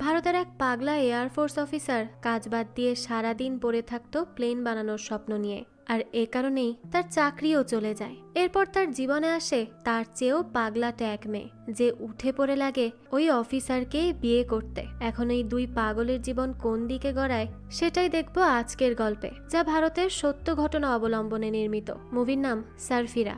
ভারতের এক পাগলা এয়ারফোর্স অফিসার কাজ বাদ দিয়ে সারাদিন পড়ে থাকতো প্লেন বানানোর স্বপ্ন নিয়ে, আর এ কারণেই তার চাকরিও চলে যায়। এরপর তার জীবনে আসে তার চেয়েও পাগলা ট্যাগ মেয়ে, যে উঠে পড়ে লাগে ওই অফিসারকে বিয়ে করতে। এখন এই দুই পাগলের জীবন কোন দিকে গড়ায় সেটাই দেখবো আজকের গল্পে, যা ভারতের সত্য ঘটনা অবলম্বনে নির্মিত। মুভির নাম সারফিরা।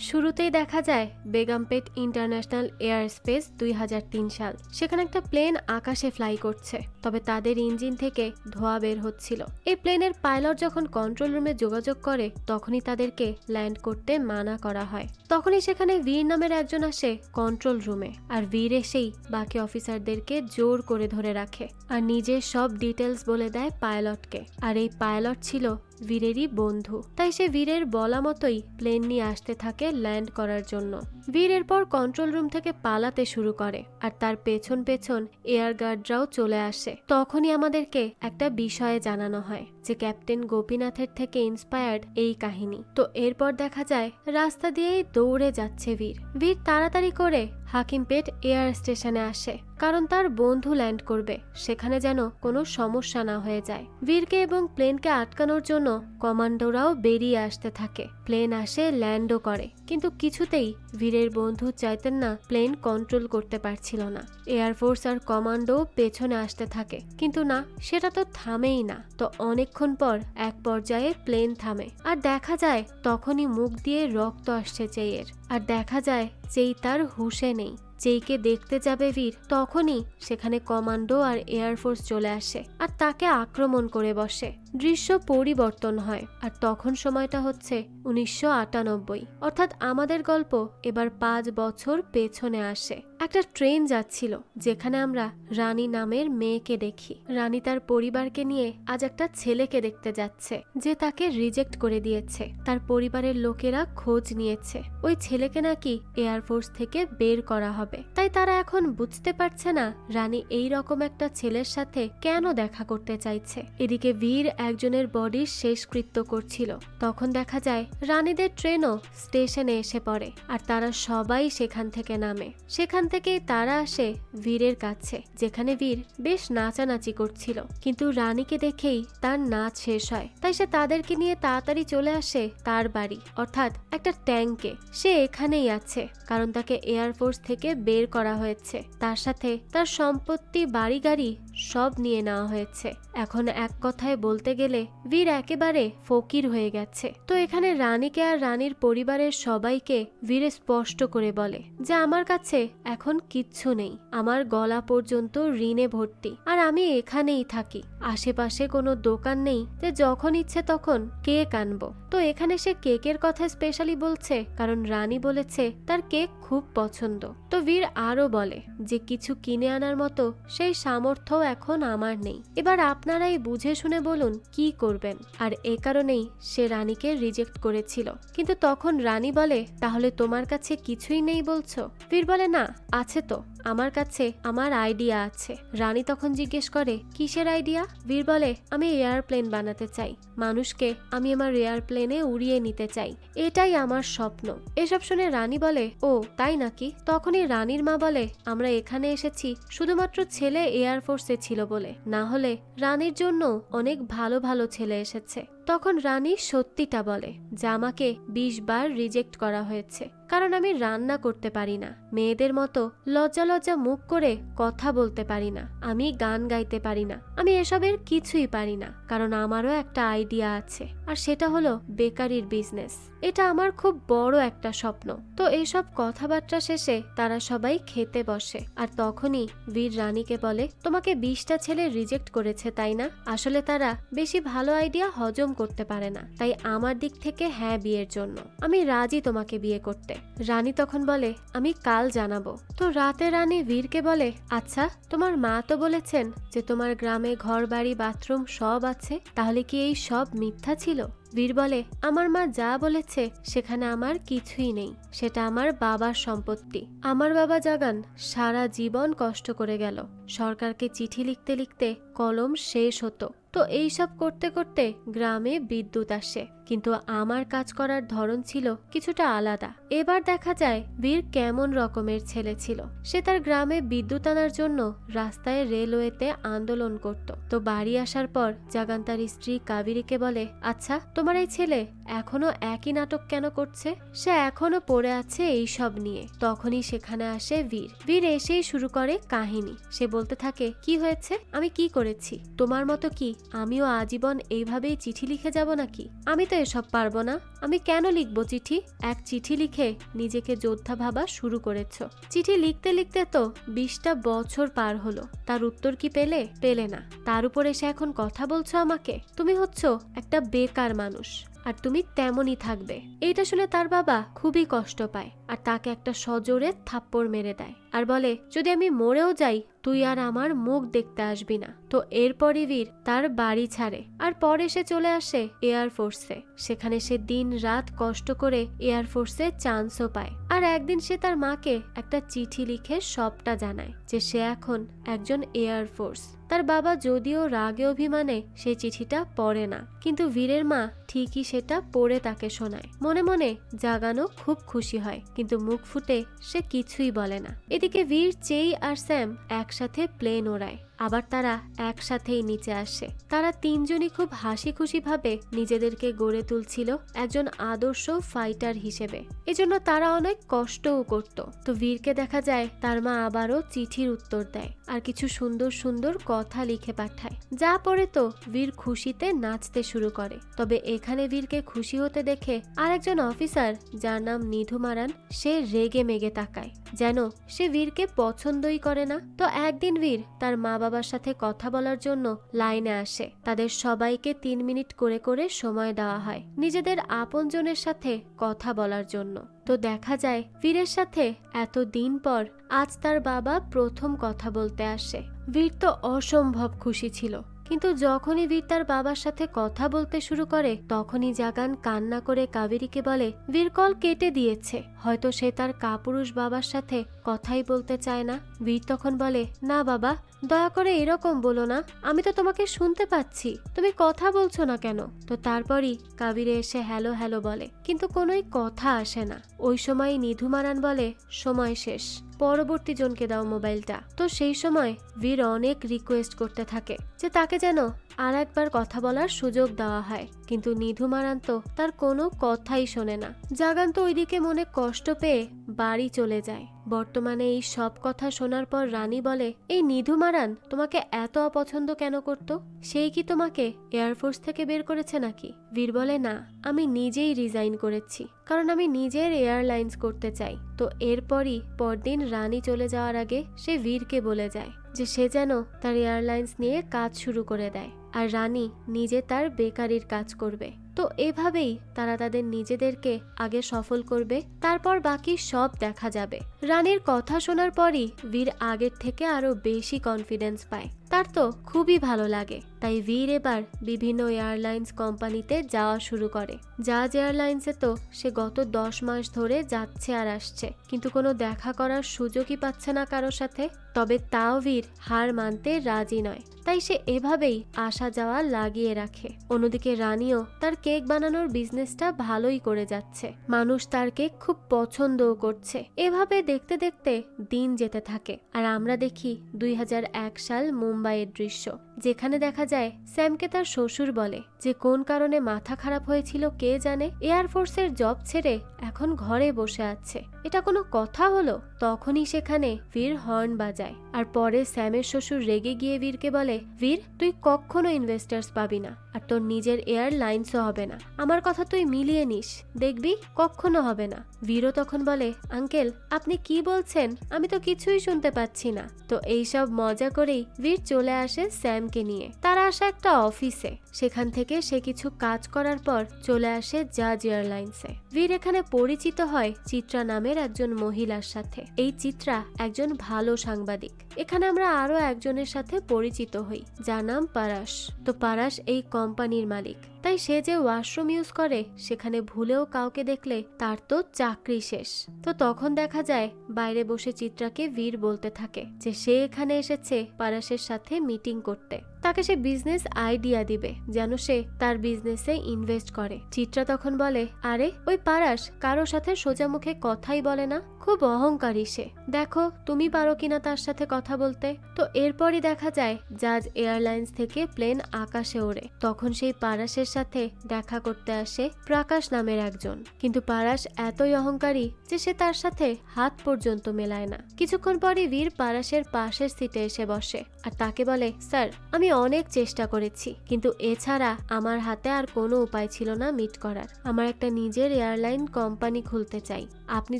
শুরুতেই দেখা যায় বেগমপেট ইন্টারন্যাশনাল এয়ার স্পেস 2003 সাল। সেখানে একটা প্লেন আকাশে ফ্লাই করছে, তবে তাদের ইঞ্জিন থেকে ধোঁয়া বের হচ্ছিল। এই প্লেনের পাইলট যখন কন্ট্রোল রুমে যোগাযোগ করে তখনই তাদেরকে ল্যান্ড করতে মানা করা হয়। তখনই সেখানে বীর নামের একজন আসে কন্ট্রোল রুমে, আর বীর এসেই বাকি অফিসারদেরকে জোর করে ধরে রাখে আর নিজের সব ডিটেলস বলে দেয় পাইলটকে। আর এই পাইলট ছিল বীরেরই বন্ধু, তাই সে বীরের বলা মতোই প্লেন নিয়ে আসতে থাকে ল্যান্ড করার জন্য। বীর এরপর কন্ট্রোল রুম থেকে পালাতে শুরু করে, আর তার পেছন পেছন এয়ার গার্ডরাও চলে আসে। তখনই আমাদেরকে একটা বিষয়ে জানানো হয় যে ক্যাপ্টেন গোপীনাথের থেকে ইন্সপায়ার্ড এই কাহিনী। তো এরপর দেখা যায় রাস্তা দিয়েই দৌড়ে যাচ্ছে বীর। বীর তাড়াতাড়ি করে হাকিমপেট এয়ার স্টেশনে আসে, কারণ তার বন্ধু ল্যান্ড করবে, সেখানে যেন কোনো সমস্যা না হয়ে যায়। বীরকে এবং প্লেনকে আটকানোর জন্য কমান্ডোরাও বেরিয়ে আসতে থাকে। প্লেন আসে, ল্যান্ডও করে, কিন্তু কিছুতেই বীরের বন্ধু চাইতেন না প্লেন কন্ট্রোল করতে পারছিল না। এয়ারফোর্স আর কমান্ডো পেছনে আসতে থাকে, কিন্তু না, সেটা তো থামেই না। তো অনেকক্ষণ পর এক পর্যায়ে প্লেন থামে, আর দেখা যায় তখনই মুখ দিয়ে রক্ত আসছে চেয়ের। আর দেখা যায় যেই তার হুঁশে নেই। যেইকে দেখতে যাবে বীর, তখনই সেখানে কমান্ডো আর এয়ারফোর্স চলে আসে আর তাকে আক্রমণ করে বসে। দৃশ্য পরিবর্তন হয়, আর তখন সময়টা হচ্ছে 1998, অর্থাৎ আমাদের গল্প এবার 5 বছর পেছনে আসে। একটা ট্রেন যাচ্ছিল যেখানে আমরা রানী নামের মেয়েকে দেখি। রানী তার পরিবারকে নিয়ে আজ একটা ছেলেকে দেখতে যাচ্ছে যে তাকে রিজেক্ট করে দিয়েছে। তার পরিবারের লোকেরা খোঁজ নিয়েছে, ওই ছেলেকে নাকি এয়ারফোর্স থেকে বের করা হবে। তাই তারা এখন বুঝতে পারছে না রানী এই রকম একটা ছেলের সাথে কেন দেখা করতে চাইছে। এদিকে বীর একজনের বডির শেষকৃত্য করছিল। তখন দেখা যায় রানীদের ট্রেনও স্টেশনে এসে পড়ে, আর তারা সবাই সেখান থেকে নামে। সেখান থেকেই তারা আসে বীরের কাছে, যেখানে বীর বেশ নাচানাচি করছিল, কিন্তু রানীকে দেখেই তার নাচ শেষ হয়। তাই সে তাদেরকে নিয়ে তাড়াতাড়ি চলে আসে তার বাড়ি, অর্থাৎ একটা ট্যাঙ্কে। সে এখানেই আছে কারণ তাকে এয়ারফোর্স থেকে বের করা হয়েছে। তার সাথে তার সম্পত্তি, বাড়ি গাড়ি সব নিয়ে নেওয়া হয়েছে। এখন এক কথায় বলতে গেলে বীর একেবারে ফকির হয়ে গেছে। তো এখানে রানীকে আর রানীর পরিবারের সবাইকে বীর স্পষ্ট করে বলে যে আমার কাছে এখন কিচ্ছু নেই, আমার গলা পর্যন্ত ঋণে ভর্তি, আর আমি এখানেই থাকি। আশেপাশে কোনো দোকান নেই যে যখন ইচ্ছে তখন কেক আনবো। তো এখানে সে কেকের কথা স্পেশালি বলছে কারণ রানী বলেছে তার কেক খুব পছন্দ। তো বীর আরো বলে যে কিছু কিনে আনার মতো সেই সামর্থ্য এখন আমার নেই। এবার আপনারাই বুঝে শুনে বলুন কি করবেন। আর এ কারণেই সে রানীকে রিজেক্ট করেছিল। কিন্তু তখন রানী বলে তাহলে তোমার কাছে কিছুই নেই বলছো? বীর বলে না, আছে তো, আমার কাছে আমার আইডিয়া আছে। রানী তখন জিজ্ঞেস করে কিসের আইডিয়া? বীর বলে আমি এয়ারপ্লেন বানাতে চাই, মানুষকে আমি আমার এয়ারপ্লেনে উড়িয়ে নিতে চাই, এটাই আমার স্বপ্ন। এসব শুনে রানী বলে ও তাই নাকি? তখনই রানীর মা বলে আমরা এখানে এসেছি শুধুমাত্র ছেলে এয়ারফোর্সে ছিল বলে, না হলে রানীর জন্য অনেক ভালো ভালো ছেলে এসেছে। তখন রানী সত্যিটা বলে যে আমাকে 20 বার রিজেক্ট করা হয়েছে কারণ আমি রান্না করতে পারি না, মেয়েদের মতো লজ্জা লজ্জা মুখ করে কথা বলতে পারি না, আমি গান গাইতে পারি না, আমি এসবের কিছুই পারি না। কারণ আমারও একটা আইডিয়া আছে, আর সেটা হলো বেকারির বিজনেস। এটা আমার খুব বড় একটা স্বপ্ন। তো এইসব কথাবার্তা শেষে তারা সবাই খেতে বসে, আর তখনই বীর রানীকে বলে তোমাকে 20টা ছেলে রিজেক্ট করেছে তাই না? আসলে তারা বেশি ভালো আইডিয়া হজম করতে পারে না, তাই আমার দিক থেকে হ্যাঁ বিয়ের জন্য আমি রাজি তোমাকে বিয়ে করতে। রানী তখন বলে আমি কাল জানাবো। তো রাতে রানী বীরকে বলে আচ্ছা তোমার মা তো বলেছেন যে তোমার গ্রামে ঘর বাড়ি বাথরুম সব আছে, তাহলে কি এই সব মিথ্যা ছিল? বীর বলে আমার মা যা বলেছে সেখানে আমার কিছুই নেই, সেটা আমার বাবার সম্পত্তি। আমার বাবা জাগান সারা জীবন কষ্ট করে গেল, সরকারকে চিঠি লিখতে লিখতে কলম শেষ হতো, তো এইসব করতে করতে গ্রামে বিদ্যুৎ আসে, কিন্তু আমার কাজ করার ধরন ছিল কিছুটা আলাদা। এবার দেখা যায় বীর কেমন রকমের ছেলে ছিল। সে তার গ্রামে বিদ্যুৎ আনার জন্য রাস্তায় রেলওয়েতে আন্দোলন করত। তো বাড়ি আসার পর জাগান তার স্ত্রী কাবেরীকে বলে, আচ্ছা তোমার এই ছেলে এখনো একই নাটক কেন করছে? সে এখনো পড়ে আছে এই সব নিয়ে। তখনই সেখানে আসে বীর। বীর এসেই শুরু করে কাহিনী। সে বলতে থাকে, কি হয়েছে? আমি কি করেছি? তোমার মতো কি আমিও আজীবন এইভাবেই চিঠি লিখে যাব নাকি? আমি তো এসব পারবো না। আমি কেন লিখবো চিঠি? এক চিঠি লিখে নিজেকে যোদ্ধা ভাবা শুরু করেছ। চিঠি লিখতে লিখতে তো 20টা বছর পার হলো। তার উত্তর কি পেলে? পেলে না। তার উপরে সে এখন কথা বলছো আমাকে? তুমি হচ্ছ একটা বেকার মানুষ, আর তুমি তেমনই থাকবে। এইটা শুনে তার বাবা খুবই কষ্ট পায়, আর তাকে একটা সজোরে থাপ্পড় মেরে দেয়, আর বলে, যদি আমি মরেও যাই তুই আর আমার মুখ দেখতে আসবি না। তো এরপরই বীর তার বাড়ি ছাড়ে, আর পরে সে চলে আসে এয়ারফোর্সে। সেখানে সে দিন রাত কষ্ট করে এয়ারফোর্সে চান্সও পায়। আর একদিন সে তার মাকে একটা চিঠি লিখে সবটা জানায় যে সে এখন একজন এয়ারফোর্স। তার বাবা যদিও রাগে অভিমানে সেই চিঠিটা পড়ে না, কিন্তু বীরের মা ঠিকই সেটা পড়ে তাকে শোনায়। মনে মনে জাগানো খুব খুশি হয়, কিন্তু মুখ ফুটে সে কিছুই বলে না। এদিকে বীর, চেই আর স্যাম একসাথে প্লেন ওড়ায়। আবার তারা একসাথেই নিচে আসে। তারা তিনজনই খুব হাসি খুশি ভাবে নিজেদেরকে গড়ে তুলছিল একজন আদর্শ ফাইটার হিসেবে। এজন্য তারা অনেক কষ্টও করত। তো বীরকে দেখা যায় তার মা আবারও চিঠির উত্তর দেয়, আর কিছু সুন্দর সুন্দর কথা লিখে পাঠায়। যা পড়ে তো বীর খুশিতে নাচতে শুরু করে। তবে এখানে বীরকে খুশি হতে দেখে আরেকজন অফিসার, যার নাম নিধু মারান, সে রেগে মেগে তাকায়, যেন সে বীরকে পছন্দই করে না। তো একদিন বীর তার মা বাবার সাথে কথা বলার জন্য লাইনে আসে। তাদের সবাইকে 3 মিনিট করে করে সময় দেওয়া হয় নিজেদের আপনজনের সাথে কথা বলার জন্য। তো দেখা যায় বীরের সাথে এতদিন পর আজ তার বাবা প্রথম কথা বলতে আসে। বীর তো অসম্ভব খুশি ছিল, কিন্তু যখনই বীর তার বাবার সাথে কথা বলতে শুরু করে তখনই জাগান কান্না করে কাবেরীকে বলে, বীর কল কেটে দিয়েছে, হয়তো সে তার কাপুরুষ বাবার সাথে কথাই বলতে চায় না। বীর তখন বলে, না বাবা, দয়া করে এরকম বলো না, আমি তো তোমাকে শুনতে পাচ্ছি, তুমি কথা বলছো না কেন? তো তারপরই কাবেরী এসে হ্যালো হ্যালো বলে, কিন্তু কোনোই কথা আসে না। ওই সময় নিধু মারান বলে, সময় শেষ, পরবর্তী জনকে দাও মোবাইলটা। তো সেই সময় বীর অনেক রিকোয়েস্ট করতে থাকে যে তাকে যেন আর একবার কথা বলার সুযোগ দেওয়া হয়, কিন্তু নিধু মারান তো তার কোনো কথাই শোনে না। জাগান তো ওইদিকে মনে কষ্ট পেয়ে বাড়ি চলে যায়। বর্তমানে এই সব কথা শোনার পর রানী বলে, এই নিধু মারান তোমাকে এত অপছন্দ কেন করত? সেই কি তোমাকে এয়ারফোর্স থেকে বের করেছে নাকি? বীর বলে, না, আমি নিজেই রিজাইন করেছি, কারণ আমি নিজের এয়ারলাইন্স করতে চাই। তো এরপরই পরদিন রানী চলে যাওয়ার আগে সে বীরকে বলে যায় যে সে যেন তার এয়ারলাইন্স নিয়ে কাজ শুরু করে দেয়, আর রানী নিজে তার বেকারির কাজ করবে। তো এভাবেই তারা তাদের নিজেদেরকে আগে সফল করবে, তারপর বাকি সব দেখা যাবে। রানীর কথা শোনার পরই বীর আগের থেকে আরো বেশি কনফিডেন্স পায়। তার তো খুবই ভালো লাগে। তাই বীর এবার বিভিন্ন এয়ারলাইন্স কোম্পানিতে যাওয়া শুরু করে। জাজ এয়ারলাইন্সে তো সে গত 10 মাস ধরে যাচ্ছে আর আসছে, কিন্তু কোনো দেখা করার সুযোগই পাচ্ছে না কারোর সাথে। তবে তাও বীর হার মানতে রাজি নয়, তাই সে এভাবেই আসা যাওয়া লাগিয়ে রাখে। অন্যদিকে রানীও তার কেক বানানোর বিজনেসটা ভালোই করে যাচ্ছে। মানুষ তার কেক খুব পছন্দও করছে। এভাবে দেখতে দেখতে দিন যেতে থাকে, আর আমরা দেখি 2001 সাল মুম্বাইয়ের দৃশ্য, যেখানে দেখা যায় স্যামকে তার শ্বশুর বলে যে কোন কারণে মাথা খারাপ হয়েছিল কে জানে, এয়ারফোর্সের জব ছেড়ে এখন ঘরে বসে আছে। এটা কোনো কথা হলো? তখনই সেখানে বীর হর্ন বাজায়, আর পরে স্যামের শ্বশুর রেগে গিয়ে বীরকে বলে, বীর, তুই কখনো ইনভেস্টার্স পাবি না, আর তোর নিজের এয়ারলাইন্সও হবে না। আমার কথা তুই মিলিয়ে নিস, দেখবি কখনো হবে না। বীরও তখন বলে, আঙ্কেল আপনি কি বলছেন? আমি তো কিছুই শুনতে পাচ্ছি না। তো এইসব মজা করেই বীর চলে আসে স্যামকে নিয়ে। তারা আসে একটা অফিসে। সেখান থেকে সে কিছু কাজ করার পর চলে আসে জাজ এয়ারলাইন্সে। বীর এখানে পরিচিত হয় চিত্রা নামের একজন মহিলার সাথে। এই চিত্রা একজন ভালো সাংবাদিক। এখানে আমরা আরো একজনের সাথে পরিচিত হই, যার নাম পারাস। তো পারাস এই কোম্পানির মালিক, তাই সে যে ওয়াশরুম ইউজ করে সেখানে ভুলেও কাউকে দেখলে তার তো চাকরি শেষ। তো তখন দেখা যায় বাইরে বসে চিত্রাকে বীর বলতে থাকে যে সে এখানে এসেছে পারাসের সাথে মিটিং করতে। তার তাকে সে বিজনেস আইডিয়া দিবে যেন সে তার বিজনেসে ইনভেস্ট করে। চিত্রা তখন বলে, আরে ওই পারাস কারো সাথে সোজা মুখে কথাই বলে না, খুব অহংকারী সে, দেখো তুমি পারো কিনা তার সাথে কথা বলতে। তো এরপরই দেখা যায় জাজ এয়ারলাইন্স থেকে প্লেন আকাশে ওড়ে। তখন সেই পারাসের সাথে দেখা করতে আসে প্রকাশ নামের একজন, কিন্তু পারাস এতই অহংকারী যে সে তার সাথে হাত পর্যন্ত মেলায় না। কিছুক্ষণ পরে বীর পারাসের পাশের সিটে এসে বসে আর তাকে বলে, স্যার আমি অনেক চেষ্টা করেছি, কিন্তু এছাড়া আমার হাতে আর কোনো উপায় ছিল না মিট করার। আমার একটা নিজের এয়ারলাইন কোম্পানি খুলতে চাই, আপনি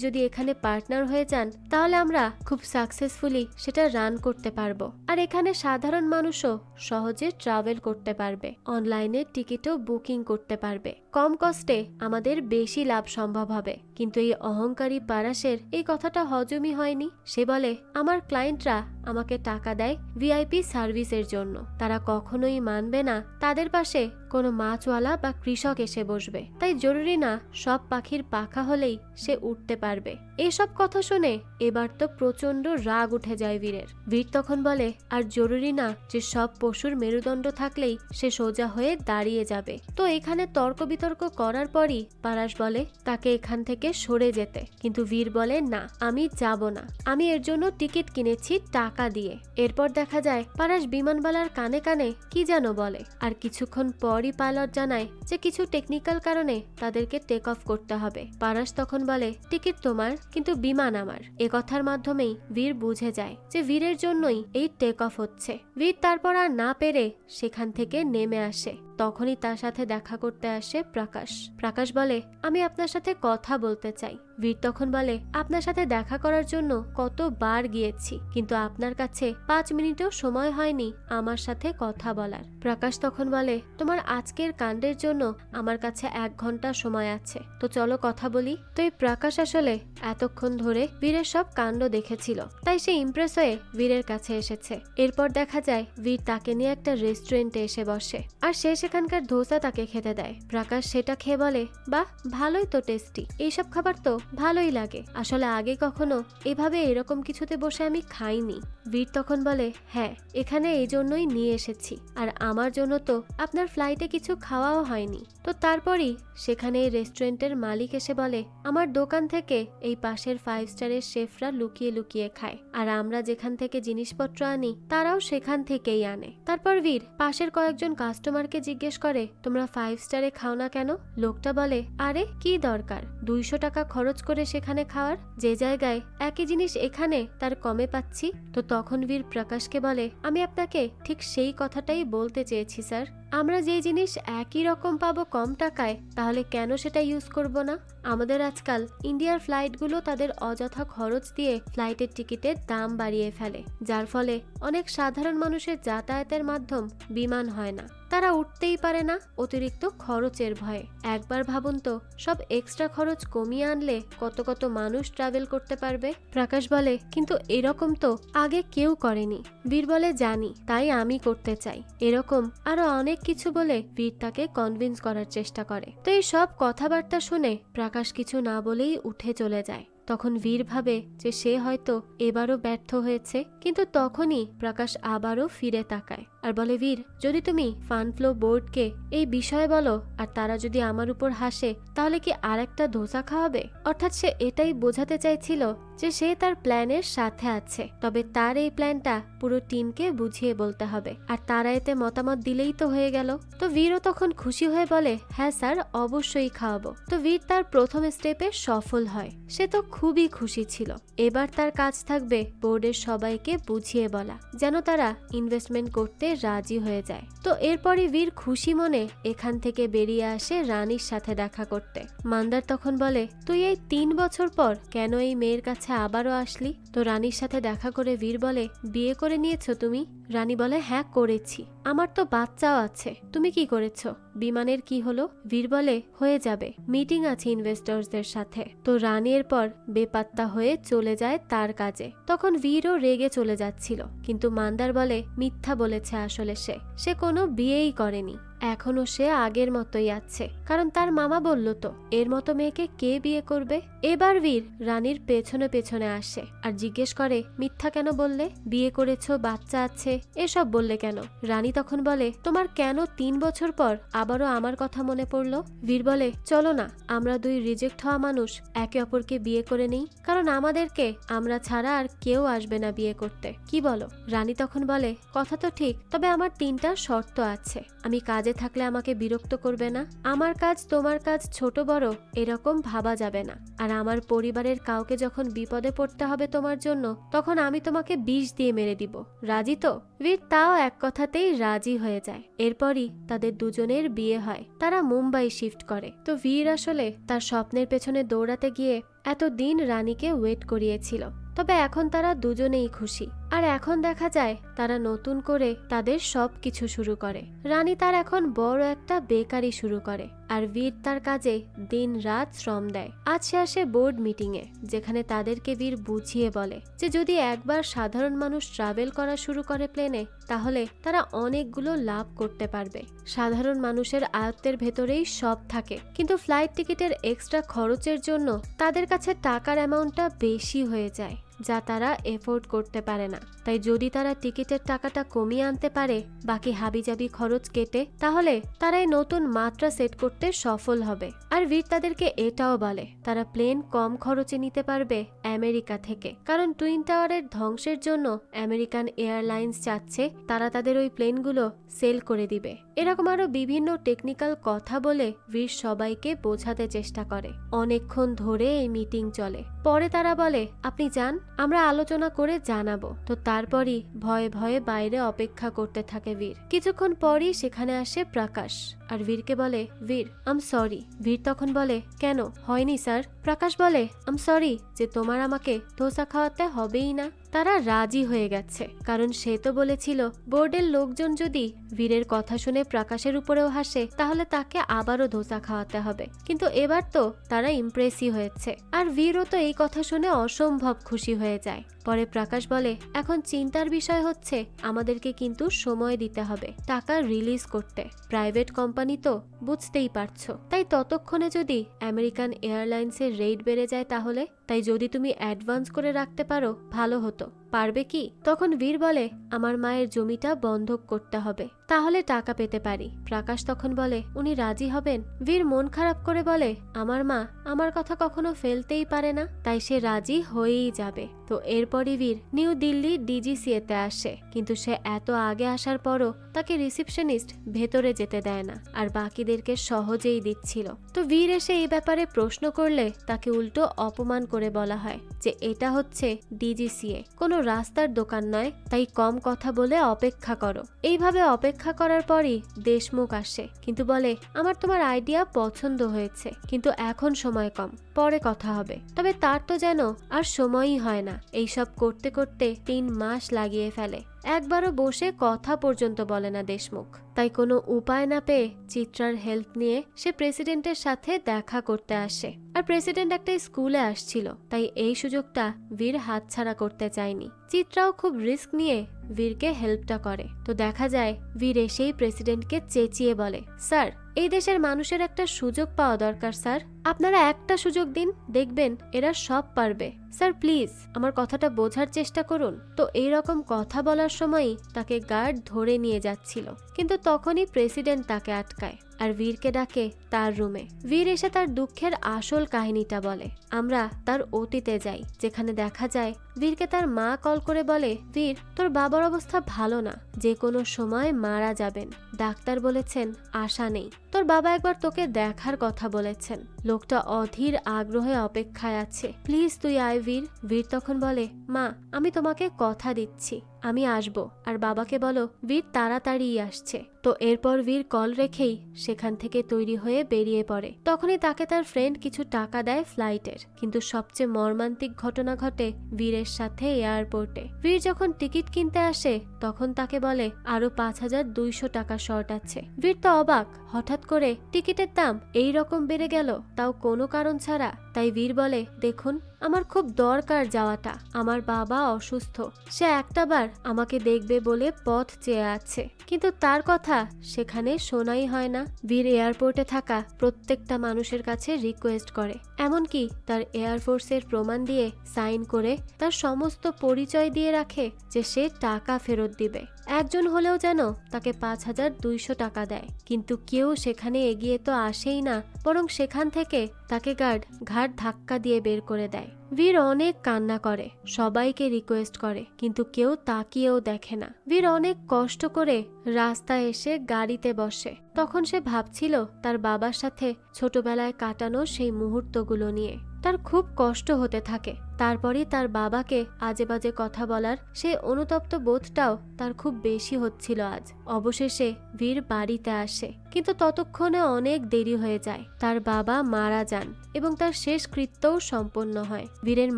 যদি এখানে পার্টনার হয়ে যান তাহলে আমরা খুব সাকসেসফুলি সেটা রান করতে পারবো। আর এখানে সাধারণ মানুষও সহজে ট্রাভেল করতে পারবে, অনলাইনে টিকিটও বুকিং করতে পারবে, কম কস্টে আমাদের বেশি লাভ সম্ভব হবে। কিন্তু এই অহংকারী পারাসের এই কথাটা হজমই হয়নি। সে বলে, আমার ক্লায়েন্টরা আমাকে টাকা দেয় ভিআইপি সার্ভিসের জন্য, তারা কখনোই মানবে না তাদের পাশে কোনো মাছওয়ালা বা কৃষক এসে বসবে, তাই জরুরি না সব পাখির পাখা হলেই সে উঠতে পারবে। এসব কথা শুনে এবার তো প্রচন্ড রাগ উঠে যায় বীরের। বীর তখন বলে, আর জরুরি না যে সব পশুর মেরুদণ্ড থাকলেই সে সোজা হয়ে দাঁড়িয়ে যাবে। তো এখানে তর্ক বিতর্ক করার পরই পারাস বলে তাকে এখান থেকে সরে যেতে, কিন্তু বীর বলে, না আমি যাব না, আমি এর জন্য টিকিট কিনেছি টাকা দিয়ে। এরপর দেখা যায় পারাস বিমানবালার কানে কানে কি যেন বলে, আর কিছুক্ষণ পরই পাইলট জানায় যে কিছু টেকনিক্যাল কারণে তাদেরকে টেক অফ করতে হবে। পারাস তখন বলে, টিকিট তোমার কিন্তু বিমান আমার। এ কথার মাধ্যমেই বীর বুঝে যায় যে বীরের জন্যই এই টেক অফ হচ্ছে। বীর তারপর আর না পেরে সেখান থেকে নেমে আসে। তখনই তার সাথে দেখা করতে আসে প্রকাশ। প্রকাশ বলে, আমি আপনার সাথে কথা বলতে চাই। বীর তখন বলে, আপনার সাথে দেখা করার জন্য কতবার গিয়েছি, কিন্তু আপনার কাছে 5 মিনিটও সময় হয়নি আমার সাথে কথা বলার। প্রকাশ তখন বলে, তোমার আজকের কাণ্ডের জন্য আমার কাছে 1 ঘন্টা সময় আছে, তো চলো কথা বলি। তো এই প্রকাশ আসলে এতক্ষণ ধরে বীরের সব কাণ্ড দেখেছিল, তাই সে ইমপ্রেস হয়ে বীরের কাছে এসেছে। এরপর দেখা যায় বীর তাকে নিয়ে একটা রেস্টুরেন্টে এসে বসে আর সে সেখানকার ধোসা তাকে খেতে দেয়। প্রকাশ সেটা খেয়ে বলে, বাহ ভালোই তো টেস্টি, এইসব খাবার তো ভালোই লাগে, আসলে আগে কখনো এভাবে এরকম কিছুতে বসে আমি খাইনি। বীর তখন বলে, হ্যাঁ এখানে এই জন্যই নিয়ে এসেছি, আর আমার জন্য তো আপনার ফ্লাইটে কিছু খাওয়াও হয়নি। তো তারপরই সেখানে এই রেস্টুরেন্টের মালিক এসে বলে, আমার দোকান থেকে এই পাশের 5 স্টারের শেফরা লুকিয়ে লুকিয়ে খায়, আর আমরা যেখান থেকে জিনিসপত্র আনি তারাও সেখান থেকেই আনে। তারপর বীর পাশের কয়েকজন কাস্টমারকে জিজ্ঞেস করে, তোমরা 5 স্টারে খাও না কেন? লোকটা বলে, আরে কি দরকার 200 টাকা খরচ করে সেখানে খাওয়ার, যে জায়গায় একই জিনিস এখানে তার কমে পাচ্ছি। তো তখন বীর প্রকাশকে বলে, আমি আপনাকে ঠিক সেই কথাটাই বলতে চেয়েছি স্যার, আমরা যে জিনিস একই রকম পাবো কম টাকায়, তাহলে কেন সেটা ইউজ করব না? আমাদের আজকাল ইন্ডিয়ার ফ্লাইটগুলো তাদের অযথা খরচ দিয়ে ফ্লাইটের টিকিটের দাম বাড়িয়ে ফেলে, যার ফলে অনেক সাধারণ মানুষের যাতায়াতের মাধ্যম বিমান হয় না, তারা উঠতেই পারে না অতিরিক্ত খরচের ভয়ে। একবার ভাবুন তো, সব এক্সট্রা খরচ কমিয়ে আনলে কত কত মানুষ ট্রাভেল করতে পারবে। প্রকাশ বলে, কিন্তু এরকম তো আগে কেউ করেনি। বীর বলে, জানি, তাই আমি করতে চাই। এরকম আরো অনেক কিছু বলে বীর তাকে কনভিন্স করার চেষ্টা করে। তো এই সব কথাবার্তা শুনে প্রকাশ কিছু না বলেই উঠে চলে যায়। তখন বীর ভাবে যে সে হয়তো এবারও ব্যর্থ হয়েছে, কিন্তু তখনই প্রকাশ আবারও ফিরে তাকায় আর বলে, বীর যদি তুমি ফানফ্লো বোর্ডকে এই বিষয়ে বলো আর তারা যদি আমার উপর হাসে, তাহলে কি আর একটা ধোসা খাওয়াবে? অর্থাৎ সে এটাই বোঝাতে চাইছিল যে সে তার প্ল্যানের সাথে আছে, তবে তার এই প্ল্যানটা পুরো টিমকে বুঝিয়ে বলতে হবে, আর তারা এতে মতামত দিলেই তো হয়ে গেল। তো বীরও তখন খুশি হয়ে বলে, হ্যাঁ স্যার অবশ্যই খাওয়াবো। তো বীর তার প্রথম স্টেপে সফল হয়, সে তো খুবই খুশি ছিল। এবার তার কাজ থাকবে বোর্ডের সবাইকে বুঝিয়ে বলা যেন তারা ইনভেস্টমেন্ট করতে রাজি হয়ে যায়। তো এরপরই বীর খুশি মনে এখান থেকে বেরিয়ে আসে রানীর সাথে দেখা করতে। মান্দার তখন বলে, তুই এই 3 বছর পর কেন এই মেয়ের কাছে আবারও আসলি? তো রানীর সাথে দেখা করে বীর বলে, বিয়ে করে নিয়েছো তুমি? রানী বলে, হ্যাঁ করেছি, আমার তো বাচ্চাও আছে। তুমি কি করেছো? বিমানের কি হলো? বীর বলে, হয়ে যাবে, মিটিং আছে ইনভেস্টরসদের সাথে। তো রানী এরপর বেপাত্তা হয়ে চলে যায় তার কাজে। তখন বীরও রেগে চলে যাচ্ছিল, কিন্তু মান্দার বলে মিথ্যা বলেছে, আসলে সে কোনো বিয়েই করেনি। এখনো সে আগের মতোই আছে, কারণ তার মামা বলল তো এর মতো মেয়েকে কে বিয়ে করবে। এবার বীর রানীর পেছনে পেছনে আসে আর জিজ্ঞেস করে, মিথ্যা কেন বললে? বিয়ে করেছো, বাচ্চা আছে, এসব বললে কেন? রানী তখন বলে, তোমার কেন 3 বছর পর আবারও আমার কথা মনে পড়লো? বীর বলে, চলো না আমরা দুই রিজেক্ট হওয়া মানুষ একে অপরকে বিয়ে করে নেই, কারণ আমাদেরকে আমরা ছাড়া আর কেউ আসবে না বিয়ে করতে, কি বলো? রানী তখন বলে, কথা তো ঠিক, তবে আমার 3টা শর্ত আছে। আমি কাজে থাকলে আমাকে বিরক্ত করবে না, আমার কাজ তোমার কাজ ছোট বড় এরকম ভাবা যাবে না, আর আমার পরিবারের কাউকে যখন বিপদে পড়তে হবে তোমার জন্য, তখন আমি তোমাকে বিষ দিয়ে মেরে দিব। রাজি তো? বীর তাও এক কথাতেই রাজি হয়ে যায়। এরপরই তাদের দুজনের বিয়ে হয়। তারা মুম্বাই শিফট করে। তো বীর আসলে তার স্বপ্নের পেছনে দৌড়াতে গিয়ে এতদিন রানীকে ওয়েট করিয়েছিল, তবে এখন তারা দুজনেই খুশি। আর এখন দেখা যায় তারা নতুন করে তাদের সবকিছু শুরু করে। রানী তার এখন বড় একটা বেকারি শুরু করে, আর বীর তার কাজে দিন রাত শ্রম দেয়। আজ সে আসে বোর্ড মিটিং এ, যেখানে তাদেরকে বীর বুঝিয়ে বলে যে যদি একবার সাধারণ মানুষ ট্রাভেল করা শুরু করে প্লেনে, তাহলে তারা অনেকগুলো লাভ করতে পারবে। সাধারণ মানুষের আয়ত্তের ভেতরেই সব থাকে, কিন্তু ফ্লাইট টিকিটের এক্সট্রা খরচের জন্য তাদের কাছে টাকার অ্যামাউন্টটা বেশি হয়ে যায়, যা তারা এফোর্ড করতে পারে না। তাই যদি তারা টিকিটের টাকাটা কমিয়ে আনতে পারে, বাকি হাবিজাবি খরচ কেটে, তাহলে তারাই নতুন মাত্রা সেট করতে সফল হবে। আর বীর তাদেরকে এটাও বলে তারা প্লেন কম খরচে নিতে পারবে আমেরিকা থেকে, কারণ টুইন টাওয়ারের ধ্বংসের জন্য আমেরিকান এয়ারলাইন্স চাচ্ছে তারা তাদের ওই প্লেনগুলো সেল করে দিবে। এরকম আরো বিভিন্ন টেকনিক্যাল কথা বলে বীর সবাইকে বোঝাতে চেষ্টা করে। অনেকক্ষণ ধরে এই মিটিং চলে। পরে তারা বলে, আপনি যান, আমরা আলোচনা করে জানাবো। তো তারপরই ভয়ে ভয়ে বাইরে অপেক্ষা করতে থাকে বীর। কিছুক্ষণ পরই সেখানে আসে প্রকাশ আর বীরকে বলে, বীর আম সরি। বীর তখন বলে, কেন, হয়নি স্যার? প্রকাশ বলে, আম সরি যে তোমার আমাকে ধোসা খাওয়াতে হবেই না। তারা রাজি হয়ে গেছে, কারণ সে তো বলেছিল বোর্ডের লোকজন যদি বীরের কথা শুনে প্রকাশের উপরেও হাসে, তাহলে তাকে আবারও ধোসা খাওয়াতে হবে। কিন্তু এবার তো তারা ইমপ্রেসই হয়েছে, আর বীরও তো এই কথা শুনে অসম্ভব খুশি হয়ে যায়। পরে প্রকাশ বলে, এখন চিন্তার বিষয় হচ্ছে আমাদেরকে কিন্তু সময় দিতে হবে টাকা রিলিজ করতে। প্রাইভেট কোম্পানি তো, বুঝতেই পারছো। তাই ততক্ষণে যদি আমেরিকান এয়ারলাইন্সের রেট বেড়ে যায় তাহলে, তাই যদি তুমি অ্যাডভান্স করে রাখতে পারো ভালো হতো। পারবে কি? তখন বীর বলে, আমার মায়ের জমিটা বন্ধক করতে হবে, তাহলে টাকা পেতে পারি। প্রকাশ তখন বলে, উনি রাজি হবেন? বীর মন খারাপ করে বলে, আমার মা আমার কথা কখনো ফেলতেই পারে না, তাই সে রাজি হয়েই যাবে। তো এরপরই বীর নিউ দিল্লি ডিজিসিএতে আসে, কিন্তু সে এত আগে আসার পরও তাকে রিসেপশনিস্ট ভেতরে যেতে দেয় না, আর বাকিদেরকে সহজেই দিচ্ছিল। তো বীর এসে এই ব্যাপারে প্রশ্ন করলে তাকে উল্টো অপমান করে বলা হয় যে এটা হচ্ছে ডিজিসিএ, কোনো রাস্তার দোকান নয়, তাই কম কথা বলে অপেক্ষা করো। এইভাবে অপেক্ষা করার পরই দেশমুখ আসে, কিন্তু বলে, আমার তোমার আইডিয়া পছন্দ হয়েছে, কিন্তু এখন সময় কম, পরে কথা হবে। তবে তার তো যেন আর সময়ই হয় না। এইসব করতে করতে 3 মাস লাগিয়ে ফেলে। একবারও বসে কথা পর্যন্ত বলে না দেশমুখ। তাই কোনো উপায় না পেয়ে চিত্রার হেল্প নিয়ে সে প্রেসিডেন্টের সাথে দেখা করতে আসে। আর প্রেসিডেন্ট একটা স্কুলে আসছিল, তাই এই সুযোগটা বীর হাতছাড়া করতে চায়নি। চিত্রাও খুব রিস্ক নিয়ে বীরকে হেল্পটা করে। তো দেখা যায় বীর এসেই প্রেসিডেন্টকে চেঁচিয়ে বলে, স্যার এই দেশের মানুষের একটা সুযোগ পাওয়া দরকার স্যার, আপনারা একটা সুযোগ দিন, দেখবেন এরা সব পারবে। স্যার প্লিজ আমার কথাটা বোঝার চেষ্টা করুন। তো এইরকম কথা বলার সময়ই তাকে গার্ড ধরে নিয়ে যাচ্ছিল, কিন্তু তখনই প্রেসিডেন্ট তাকে আটকায় আর বীরকে ডাকে তার রুমে। বীর এসে তার দুঃখের আসল কাহিনীটা বলে। আমরা তার অতীতে যাই, যেখানে দেখা যায় বীরকে তার মা কল করে বলে, বীর তোর বাবার অবস্থা ভালো না, যে কোনো সময় মারা যাবেন, ডাক্তার বলেছেন আশা নেই। তোর বাবা একবার তোকে দেখার কথা বলেছেন, লোকটা অধীর আগ্রহে অপেক্ষায় আছে, প্লিজ তুই আয় বীর। বীর তখন বলে, মা আমি তোমাকে কথা দিচ্ছি আমি আসবো, আর বাবাকে বলো বীর তাড়াতাড়ি আসছে। তো এরপর বীর কল রেখেই সেখান থেকে তৈরি হয়ে বেরিয়ে পড়ে। তখনই তাকে তার ফ্রেন্ড কিছু টাকা দেয় ফ্লাইটের, কিন্তু সবচেয়ে মর্মান্তিক ঘটনা ঘটে বীরের সাথে এয়ারপোর্টে। বীর যখন টিকিট কিনতে আসে তখন তাকে বলে আরো 5200 টাকা শর্ট আছে। বীর তো অবাক, হঠাৎ করে টিকিটের দাম এই রকম বেড়ে গেল, তাও কোনো কারণ ছাড়া। তাই বীর বলে, দেখুন আমার খুব দরকার যাওয়াটা। আমার বাবা অসুস্থ, সে একটাবার আমাকে দেখবে বলে পথ চেয়ে আছে, কিন্তু তার কথা সেখানে শোনাই হয় না। বীর এয়ারপোর্টে থাকা প্রত্যেকটা মানুষের কাছে রিকোয়েস্ট করে, এমনকি তার এয়ারফোর্সের প্রমাণ দিয়ে সাইন করে তার সমস্ত পরিচয় দিয়ে রাখে যে সে টাকা ফেরত দিবে। একজন হলেও যেন তাকে 5200 টাকা দেয়, কিন্তু কেউ সেখানে এগিয়ে তো আসেই না, বরং সেখান থেকে তাকে গার্ড ঘাট ধাক্কা দিয়ে বের করে দেয়। বীর অনেক কান্না করে, সবাইকে রিকোয়েস্ট করে, কিন্তু কেউ তাকিয়েও দেখে না। বীর অনেক কষ্ট করে রাস্তায় এসে গাড়িতে বসে। তখন সে ভাবছিল তার বাবার সাথে ছোটবেলায় কাটানো সেই মুহূর্তগুলো নিয়ে। তার খুব কষ্ট হতে থাকে। তারপরই তার বাবাকে আজে বাজে কথা বলার সেই অনুতপ্ত বোধটাও তার খুব বেশি হচ্ছিল আজ। অবশেষে বীর বাড়িতে আসে, কিন্তু ততক্ষণে অনেক দেরি হয়ে যায়। তার বাবা মারা যান এবং তার শেষ কৃত্যও সম্পন্ন হয়। বীরের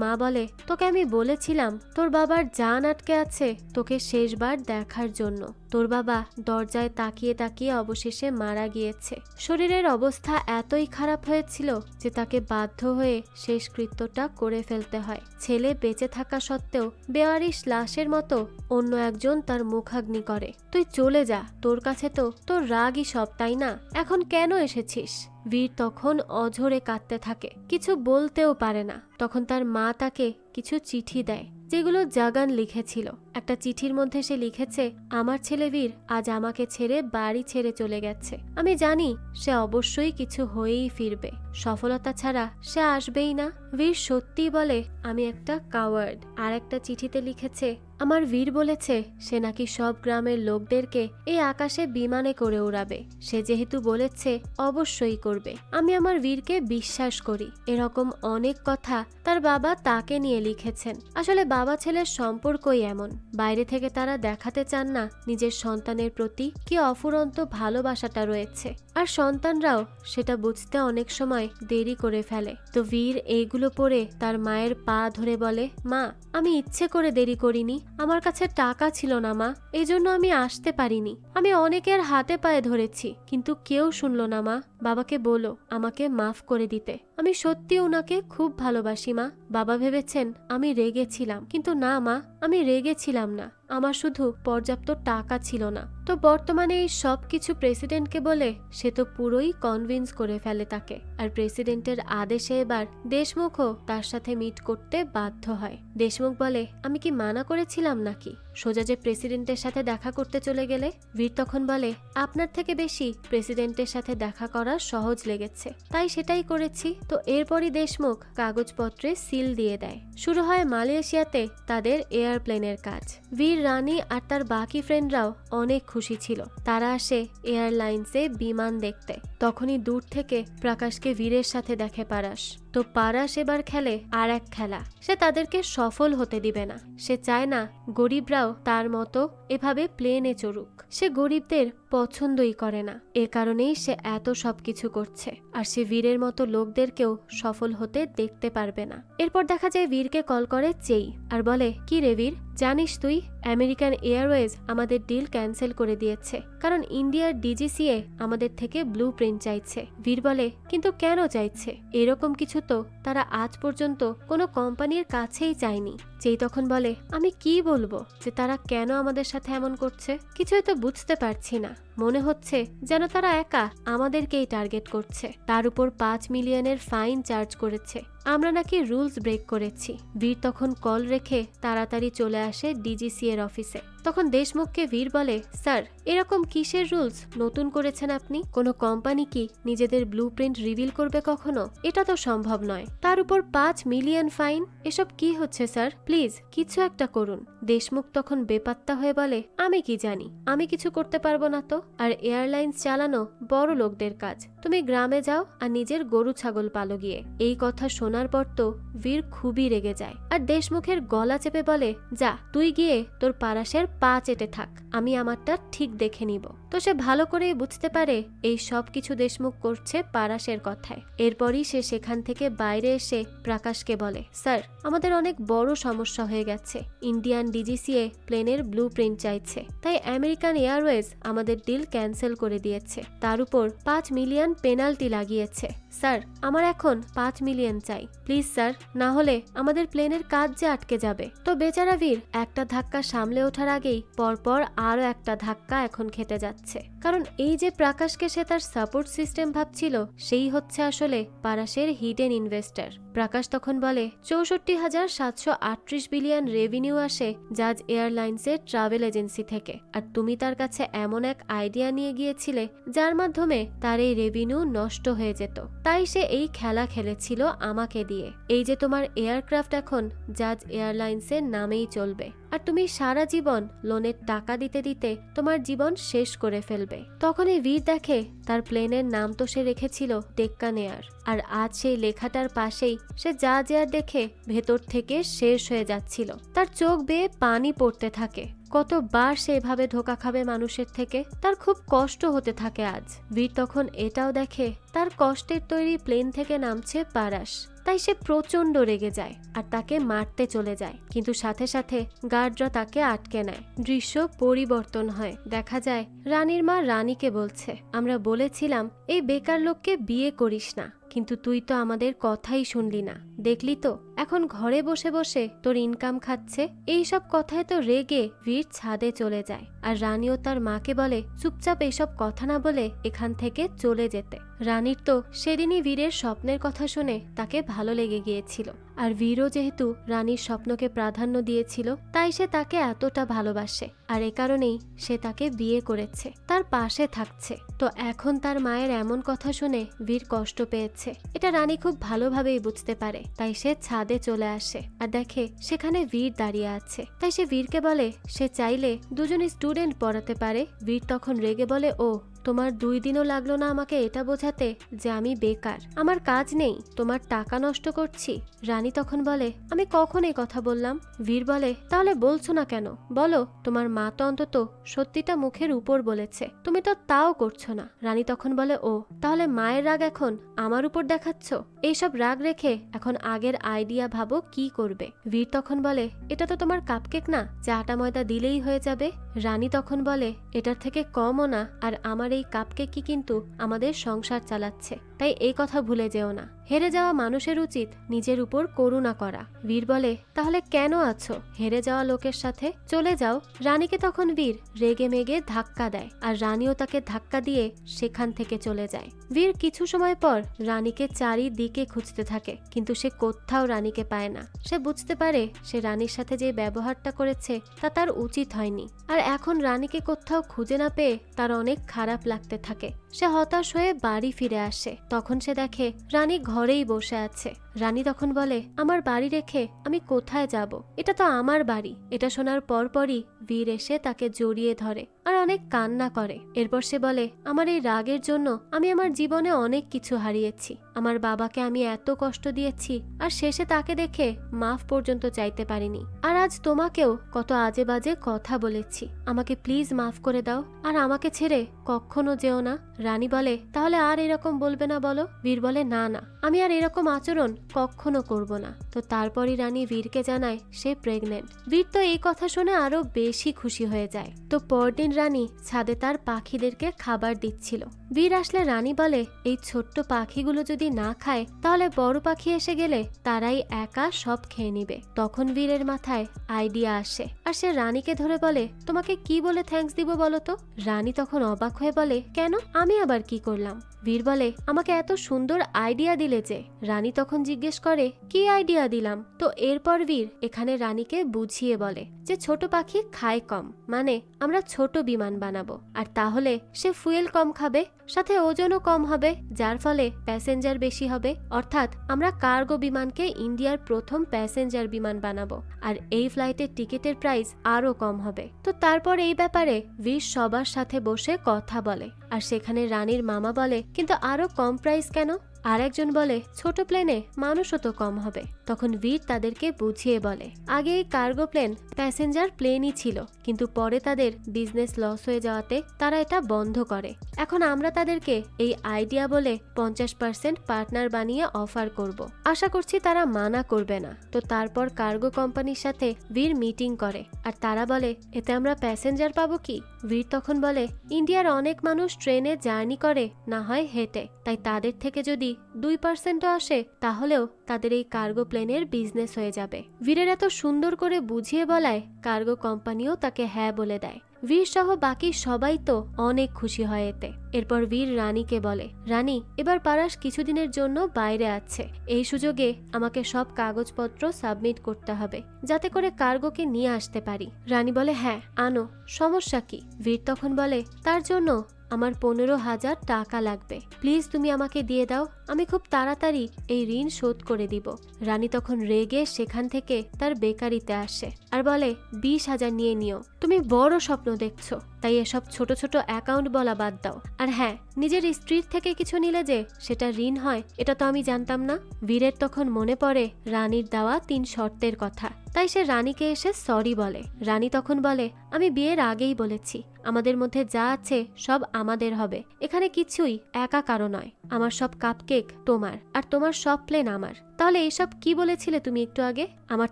মা বলে, তোকে আমি বলেছিলাম তোর বাবার জান আটকে আছে তোকে শেষবার দেখার জন্য। তোর বাবা দরজায় তাকিয়ে তাকিয়ে অবশেষে মারা গিয়েছে। শরীরের অবস্থা এতই খারাপ হয়েছিল যে তাকে বাধ্য হয়ে শেষকৃত্যটা করে ফেলতে হয়। ছেলে বেঁচে থাকা সত্ত্বেও বেওয়ারিশ লাশের মতো অন্য একজন তার মুখাগ্নি করে। তুই চলে যা, তোর কাছে তো তোর রাগই সব, তাই না? এখন কেন এসেছিস? বীর তখন অঝরে কাঁদতে থাকে, কিছু বলতেও পারে না। তখন তার মা তাকে কিছু চিঠি দেয়, যেগুলো জাগান লিখেছিল। একটা চিঠির মধ্যে সে লিখেছে, আমার ছেলে বীর আজ আমাকে ছেড়ে বাড়ি ছেড়ে চলে গেছে। আমি জানি সে অবশ্যই কিছু হয়েই ফিরবে, সফলতা ছাড়া সে আসবেই না। বীর সত্যি বলে, আমি একটা কাওয়ার্ড। আর একটা চিঠিতে লিখেছে, আমার বীর বলেছে সে নাকি সব গ্রামের লোকদেরকে এই আকাশে বিমানে করে উড়াবে। সে যেহেতু বলেছে অবশ্যই করবে। আমি আমার বীরকে বিশ্বাস করি। এরকম অনেক কথা তার বাবা তাকে নিয়ে লিখেছেন। আসলে বাবা ছেলের সম্পর্কই এমন, বাইরে থেকে তারা দেখাতে চান না নিজের সন্তানের প্রতি কি অফুরন্ত ভালোবাসাটা রয়েছে, আর সন্তানরাও সেটা বুঝতে অনেক সময় দেরি করে ফেলে। তো বীর এইগুলো পড়ে তার মায়ের পা ধরে বলে, মা, আমি ইচ্ছে করে দেরি করিনি, আমার কাছে টাকা ছিল না মা, এই জন্য আমি আসতে পারিনি। আমি অনেকের হাতে পায়ে ধরেছি, কিন্তু কেউ শুনলো না মা। বাবাকে বলো আমাকে মাফ করে দিতে। আমি সত্যি ওনাকে খুব ভালোবাসি মা। বাবা ভেবেছেন আমি রেগেছিলাম, কিন্তু না মা, আমি রেগেছিলাম না, আমার শুধু পর্যাপ্ত টাকা ছিল না। তো বর্তমানে এই সব কিছু প্রেসিডেন্টকে বলে সে তো পুরোই কনভিন্স করে ফেলে তাকে। আর প্রেসিডেন্টের আদেশে এবার দেশমুখও তার সাথে মিট করতে বাধ্য হয়। দেশমুখ বলে, আমি কি মানা করেছিলাম নাকি? সোজা যে প্রেসিডেন্টের সাথে দেখা করতে চলে গেলে? বীর তখন বলে, আপনার থেকে বেশি প্রেসিডেন্টের সাথে দেখা করা সহজ লেগেছে, তাই সেটাই করেছি। তো এরপরই দেশমুখ কাগজপত্রে সিল দিয়ে দেয়। শুরু হয় মালয়েশিয়াতে তাদের এয়ারপ্লেনের কাজ। বীর, রানী আর তার বাকি ফ্রেন্ডরাও অনেক খুশি ছিল। তারা আসে এয়ারলাইন্সে বিমান দেখতে। তখনই দূর থেকে প্রকাশকে বীরের সাথে দেখে পারাস। তো পারাস এবার খেলে আর এক খেলা। সে তাদেরকে সফল হতে দিবে না। সে চায় না গরিবরাও তার মতো এভাবে প্লেনে চড়ুক। সে গরিবদের পছন্দই করে না, এ কারণেই সে এত সবকিছু করছে। আর সে বীরের মতো লোকদেরকেও সফল হতে দেখতে পারবে না। এরপর দেখা যায় বীরকে কল করে চেই আর বলে, কি রে বীর, জানিস তুই আমেরিকান এয়ারওয়েজ আমাদের ডিল ক্যান্সেল করে দিয়েছে, কারণ ইন্ডিয়ার ডিজিসিএ আমাদের থেকে ব্লু প্রিন্ট চাইছে। বীর বলে, কিন্তু কেন চাইছে? এরকম কিছু তো তারা আজ পর্যন্ত কোনো কোম্পানির কাছেই চায়নি। যেই তখন বলে, আমি কি বলবো যে তারা কেন আমাদের সাথে এমন করছে? কিছুই তো বুঝতে পারছি না। মনে হচ্ছে যেন তারা একা আমাদেরকেই টার্গেট করছে। তার উপর 5 মিলিয়নের ফাইন চার্জ করেছে। আমরা নাকি রুলস ব্রেক করেছি। বীর তখন কল রেখে তাড়াতাড়ি চলে আসে ডিজিসি এর অফিসে। তখন দেশমুখকে বীর বলে, স্যার, এরকম কিসের রুলস নতুন করেছেন আপনি? কোনো কোম্পানি কি নিজেদের ব্লুপ্রিন্ট রিভিল করবে কখনো? এটা তো সম্ভব নয়। তার উপর 5 মিলিয়ন ফাইন। এসব কি হচ্ছে স্যার? প্লিজ কিছু একটা করুন। দেশমুখ তখন বেপাত্তা হয়ে বলে, আমি কি জানি, আমি কিছু করতে পারবো না তো। আর এয়ারলাইন্স চালানো বড় লোকদের কাজ। তুমি গ্রামে যাও আর নিজের গরু ছাগল পালো গিয়ে। এই কথা শোনার পর তো বীর খুবই রেগে যায় আর দেশমুখের গলা চেপে বলে, যা, তুই গিয়ে তোর পারাসের পা চেটে থাক, আমি আমারটা ঠিক দেখে নিব। তো সে ভালো করেই বুঝতে পারে এই সব কিছু দেশমুখ করছে পারাসের কথায়। এরপরই সে সেখান থেকে বাইরে এসে প্রকাশকে বলে, স্যার, আমাদের অনেক বড় সমস্যা হয়ে গেছে। ইন্ডিয়ান ডিজিসিএ প্লেনের ব্লু প্রিন্ট চাইছে, তাই আমেরিকান এয়ারওয়েজ আমাদের ডিল ক্যান্সেল করে দিয়েছে। তার উপর 5 মিলিয়ন পেনাল্টি লাগিয়েছে। স্যার আমার এখন 5 মিলিয়ন চাই প্লিজ স্যার, না হলে আমাদের প্লেনের কাজ যে আটকে যাবে। তো বেচারা বীর একটা ধাক্কা সামলে ওঠার আগেই পরপর আরো একটা ধাক্কা এখন খেতে যাচ্ছে, কারণ এই যে প্রাকাশকে সে তার সাপোর্ট সিস্টেম ভাবছিল সেই হচ্ছে আসলে পারাসের হিডেন ইনভেস্টর। প্রাকাশ তখন বলে 64,738 বিলিয়ন রেভিনিউ আসে জাজ এয়ারলাইন্সের ট্রাভেল এজেন্সি থেকে, আর তুমি তার কাছে এমন এক আইডিয়া নিয়ে গিয়েছিলে যার মাধ্যমে তার এই রেভিনিউ নষ্ট হয়ে যেত, তাই সে এই খেলা খেলেছিল আমাকে দিয়ে। এই যে তোমার এয়ারক্রাফট এখন জাজ এয়ারলাইন্সের নামেই চলবে, আর তুমি সারা জীবন লোনের টাকা দিতে দিতে তোমার জীবন শেষ করে ফেলবে। তখনই বীর দেখে তার প্লেনের নাম তো সে রেখেছিল ডেক্কান এয়ার, আর আজ সেই লেখাটার পাশেই সে জাজ এয়ার দেখে ভেতর থেকে শেষ হয়ে যাচ্ছিল। তার চোখ বেয়ে পানি পড়তে থাকে। কতবার সে এভাবে ধোকা খাবে মানুষের থেকে, তার খুব কষ্ট হতে থাকে আজ। বীর তখন এটাও দেখে তার কষ্টের তৈরি প্লেন থেকে নামছে পারাস, তাই সে প্রচন্ড রেগে যায় আর তাকে মারতে চলে যায়, কিন্তু সাথে সাথে গার্ডরা তাকে আটকে নেয়। দৃশ্য পরিবর্তন হয়, দেখা যায় রানীর মা রানীকে বলছে, আমরা বলেছিলাম এই বেকার লোককে বিয়ে করিস না, কিন্তু তুই তো আমাদের কথাই শুনলি না, দেখলি তো এখন ঘরে বসে বসে তোর ইনকাম খাচ্ছে। এই সব কথায় তো রেগে বীর ছাদে চলে যায়, আর রানীও তার মাকে বলে চুপচাপ এইসব কথা না বলে এখান থেকে চলে যেতে। রানীর তো সেদিনই বীরের স্বপ্নের কথা শুনে তাকে ভালো লেগে গিয়েছিল, আর বীরও যেহেতু রানীর স্বপ্নকে প্রাধান্য দিয়েছিল তাই সে তাকে এতটা ভালোবাসে, আর এ কারণেই সে তাকে বিয়ে করেছে, তার পাশে থাকছে। তো এখন তার মায়ের এমন কথা শুনে বীর কষ্ট পেয়েছে, এটা রানী খুব ভালোভাবেই বুঝতে পারে, তাই সে ছাদে চলে আসে আর দেখে সেখানে বীর দাঁড়িয়ে আছে। তাই সে বীরকে বলে সে চাইলে দুজনই স্টুডেন্ট পড়াতে পারে। বীর তখন রেগে বলে, ও তোমার 2 দিনও লাগলো না আমাকে এটা বোঝাতে যে আমি বেকার, আমার কাজ নেই, তোমার টাকা নষ্ট করছি। রানী তখন বলে, আমি কখন এই কথা বললাম? বীর বলে, তাহলে বলছো না কেন, বলো। তোমার মা তো অন্তত সত্যিটা মুখের উপর বলেছে, তুমি তো তাও করছো না। রানী তখন বলে, ও তাহলে মায়ের রাগ এখন আমার উপর দেখাচ্ছ? এইসব রাগ রেখে এখন আগের আইডিয়া ভাবো কি করবে। বীর তখন বলে, এটা তো তোমার কাপকেক না, যে আটা ময়দা দিলেই হয়ে যাবে। রানী তখন বলে, এটার থেকে কমও না, আর আমার এই কাপকেকই কিন্তু আমাদের সংসার চালাচ্ছে, তাই এই কথা ভুলে যেও না। হেরে যাওয়া মানুষের উচিত নিজের উপর করুণা করা। বীর বলে, তাহলে কেন আছো হেরে যাওয়া লোকের সাথে, চলে যাও। রানীকে তখন বীর রেগে মেগে ধাক্কা দেয়, আর রানীও তাকে ধাক্কা দিয়ে সেখান থেকে চলে যায়। বীর কিছু সময় পর রানীকে চারিদিকে খুঁজতে থাকে, কিন্তু সে কোথাও রানীকে পায় না। সে বুঝতে পারে সে রানীর সাথে যে ব্যবহারটা করেছে তা তার উচিত হয়নি, আর এখন রানীকে কোথাও খুঁজে না পেয়ে তার অনেক খারাপ লাগতে থাকে। সে হতাশ হয়ে বাড়ি ফিরে আসে, তখন সে দেখে রানী ঘরেই বসে আছে। রানী তখন বলে, আমার বাড়ি রেখে আমি কোথায় যাব, এটা তো আমার বাড়ি। এটা শোনার পরপরই বীর এসে তাকে জড়িয়ে ধরে আর অনেক কান্না করে। এরপর সে বলে, আমার এই রাগের জন্য আমি আমার জীবনে অনেক কিছু হারিয়েছি, আমার বাবাকে আমি এত কষ্ট দিয়েছি, আর শেষে তাকে দেখে মাফ পর্যন্ত চাইতে পারিনি, আর আজ তোমাকেও কত আজে বাজে কথা বলেছি, আমাকে প্লিজ মাফ করে দাও, আর আমাকে ছেড়ে কখনো যেও না। রানী বলে, তাহলে আর এরকম বলবে না বলো? বীর বলে, না না, আমি আর এরকম আচরণ কখনো করব না। তো তারপরই রানী বীরকে জানায় সে প্রেগনেন্ট। বীর তো এই কথা শুনে আরো বেশি খুশি হয়ে যায়। তো পরদিন রানী ছাদে তার পাখিদেরকে খাবার দিচ্ছিল। বীর আসলে রানী বলে, এই ছোট্ট পাখিগুলো যদি না খায় তাহলে বড় পাখি এসে গেলে তারাই একা সব খেয়ে নিবে। তখন বীরের মাথায় আইডিয়া আসে, আর সে রানীকে ধরে বলে, তোমাকে কি বলে থ্যাঙ্কস দিব বলো তো? রানী তখন অবাক হয়ে বলে, কেন, আমি আবার কি করলাম? বীর বলে, আমাকে এত সুন্দর আইডিয়া দিলে যে। রানী তখন জিজ্ঞেস করে, কি আইডিয়া দিলাম? তো এরপর বীর এখানে রানীকে বুঝিয়ে বলে যে ছোট পাখি খায় কম, মানে আমরা ছোট বিমান বানাবো, আর তাহলে সে ফুয়েল কম খাবে, সাথে ওজনও কম হবে, যার ফলে প্যাসেঞ্জার বেশি হবে। অর্থাৎ আমরা কার্গো বিমানকে ইন্ডিয়ার প্রথম প্যাসেঞ্জার বিমান বানাবো, আর এই ফ্লাইটের টিকিটের প্রাইস আরো কম হবে। তো তারপর এই ব্যাপারে বীর সবার সাথে বসে কথা বলে, আর সেখানে রানীর মামা বলে, কিন্তু আরো কম প্রাইস কেন? আর একজন বলে, ছোট প্লেনে মানুষও তো কম হবে। তখন বীর তাদেরকে বুঝিয়ে বলে, আগে এই কার্গো প্লেন প্যাসেঞ্জার প্লেনই ছিল, কিন্তু পরে তাদের বিজনেস লস হয়ে যাওয়াতে তারা এটা বন্ধ করে। এখন আমরা তাদেরকে এই আইডিয়া বলে 50% পার্টনার বানিয়ে অফার করব। আশা করছি তারা মানা করবে না। তো তারপর কার্গো কোম্পানির সাথে বীর মিটিং করে, আর তারা বলে, এতে আমরা প্যাসেঞ্জার পাবো কি? বীর তখন বলে, ইন্ডিয়ার অনেক মানুষ ট্রেনে জার্নি করে, না হয় হেঁটে, তাই তাদের থেকে যদি 2%ও আসে তাহলেও তাদের এই কার্গো প্লেনের বিজনেস হয়ে যাবে। বীরের এত সুন্দর করে বুঝিয়ে বলায় কার্গো কোম্পানিও তাকে হ্যাঁ বলে দেয়। বীর সহ বাকি সবাই তো অনেক খুশি হয় এতে। এরপর বীর রানীকে বলে, রানী, এবার পারাস কিছুদিনের জন্য বাইরে আছে, এই সুযোগে আমাকে সব কাগজপত্র সাবমিট করতে হবে, যাতে করে কার্গোকে নিয়ে আসতে পারি। রানী বলে, হ্যাঁ আনো, সমস্যা কি? বীর তখন বলে, তার জন্য আমার 15,000 টাকা লাগবে, প্লিজ তুমি আমাকে দিয়ে দাও, আমি খুব তাড়াতাড়ি এই ঋণ শোধ করে দিব। রানী তখন রেগে সেখান থেকে তার বেকারিতে আসে আর বলে, 20,000 নিয়ে নিও, তুমি বড় স্বপ্ন দেখছো, তাই এসব ছোট ছোট অ্যাকাউন্ট বলা বাদ দাও। আর হ্যাঁ, নিজের স্ত্রীর থেকে কিছু নিলে যে সেটা ঋণ হয়, এটা তো আমি জানতাম না। বীরের তখন মনে পড়ে রানীর দেওয়া 3 শর্তের কথা, তাই সে রানীকে এসে সরি বলে। রানী তখন বলে, আমি বিয়ের আগেই বলেছি, আমাদের মধ্যে যা আছে সব আমাদের হবে, এখানে কিছুই একা কারো নয়, আমার সব কাপকেক তোমার, আর তোমার সব প্লেন আমার। তাহলে এসব কি বলেছিলে তুমি একটু আগে? আমার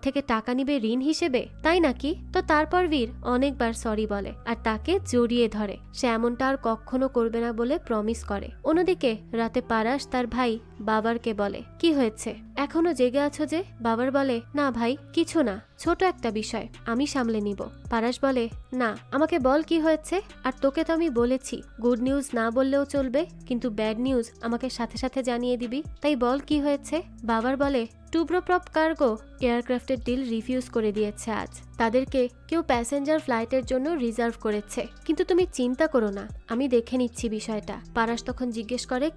থেকে টাকা নিবে ঋণ হিসেবে, তাই নাকি? তো তারপর বীর অনেকবার সরি বলে আর তাকে জড়িয়ে ধরে। সে এমনটা আর কখনো করবে না বলে প্রমিস করে। অন্যদিকে রাতে পারাস তার ভাই বাবারকে বলে, কি হয়েছে, এখনো জেগে আছো যে? বাবার বলে, না ভাই, কিছু না, ছোট একটা বিষয়, আমি সামলে নিব। পারাস বলে, না, আমাকে বল কি হয়েছে। আর তোকে তো আমি বলেছি গুড নিউজ না বললেও চলবে, কিন্তু ব্যাড নিউজ আমাকে সাথে সাথে জানিয়ে দিবি, তাই বল কি হয়েছে। বাবার বলে, টুব্রোপ্রপ কার্গো এয়ারক্রাফটের ডিল রিফিউজ করে দিয়েছে আজ, তাদেরকে কেউ প্যাসেঞ্জার ফ্লাইটের জন্য রিজার্ভ করেছে, কিন্তু তুমি চিন্তা করো না, আমি দেখে নিচ্ছি বিষয়টা। পারাস তখন জিজ্ঞেস করে,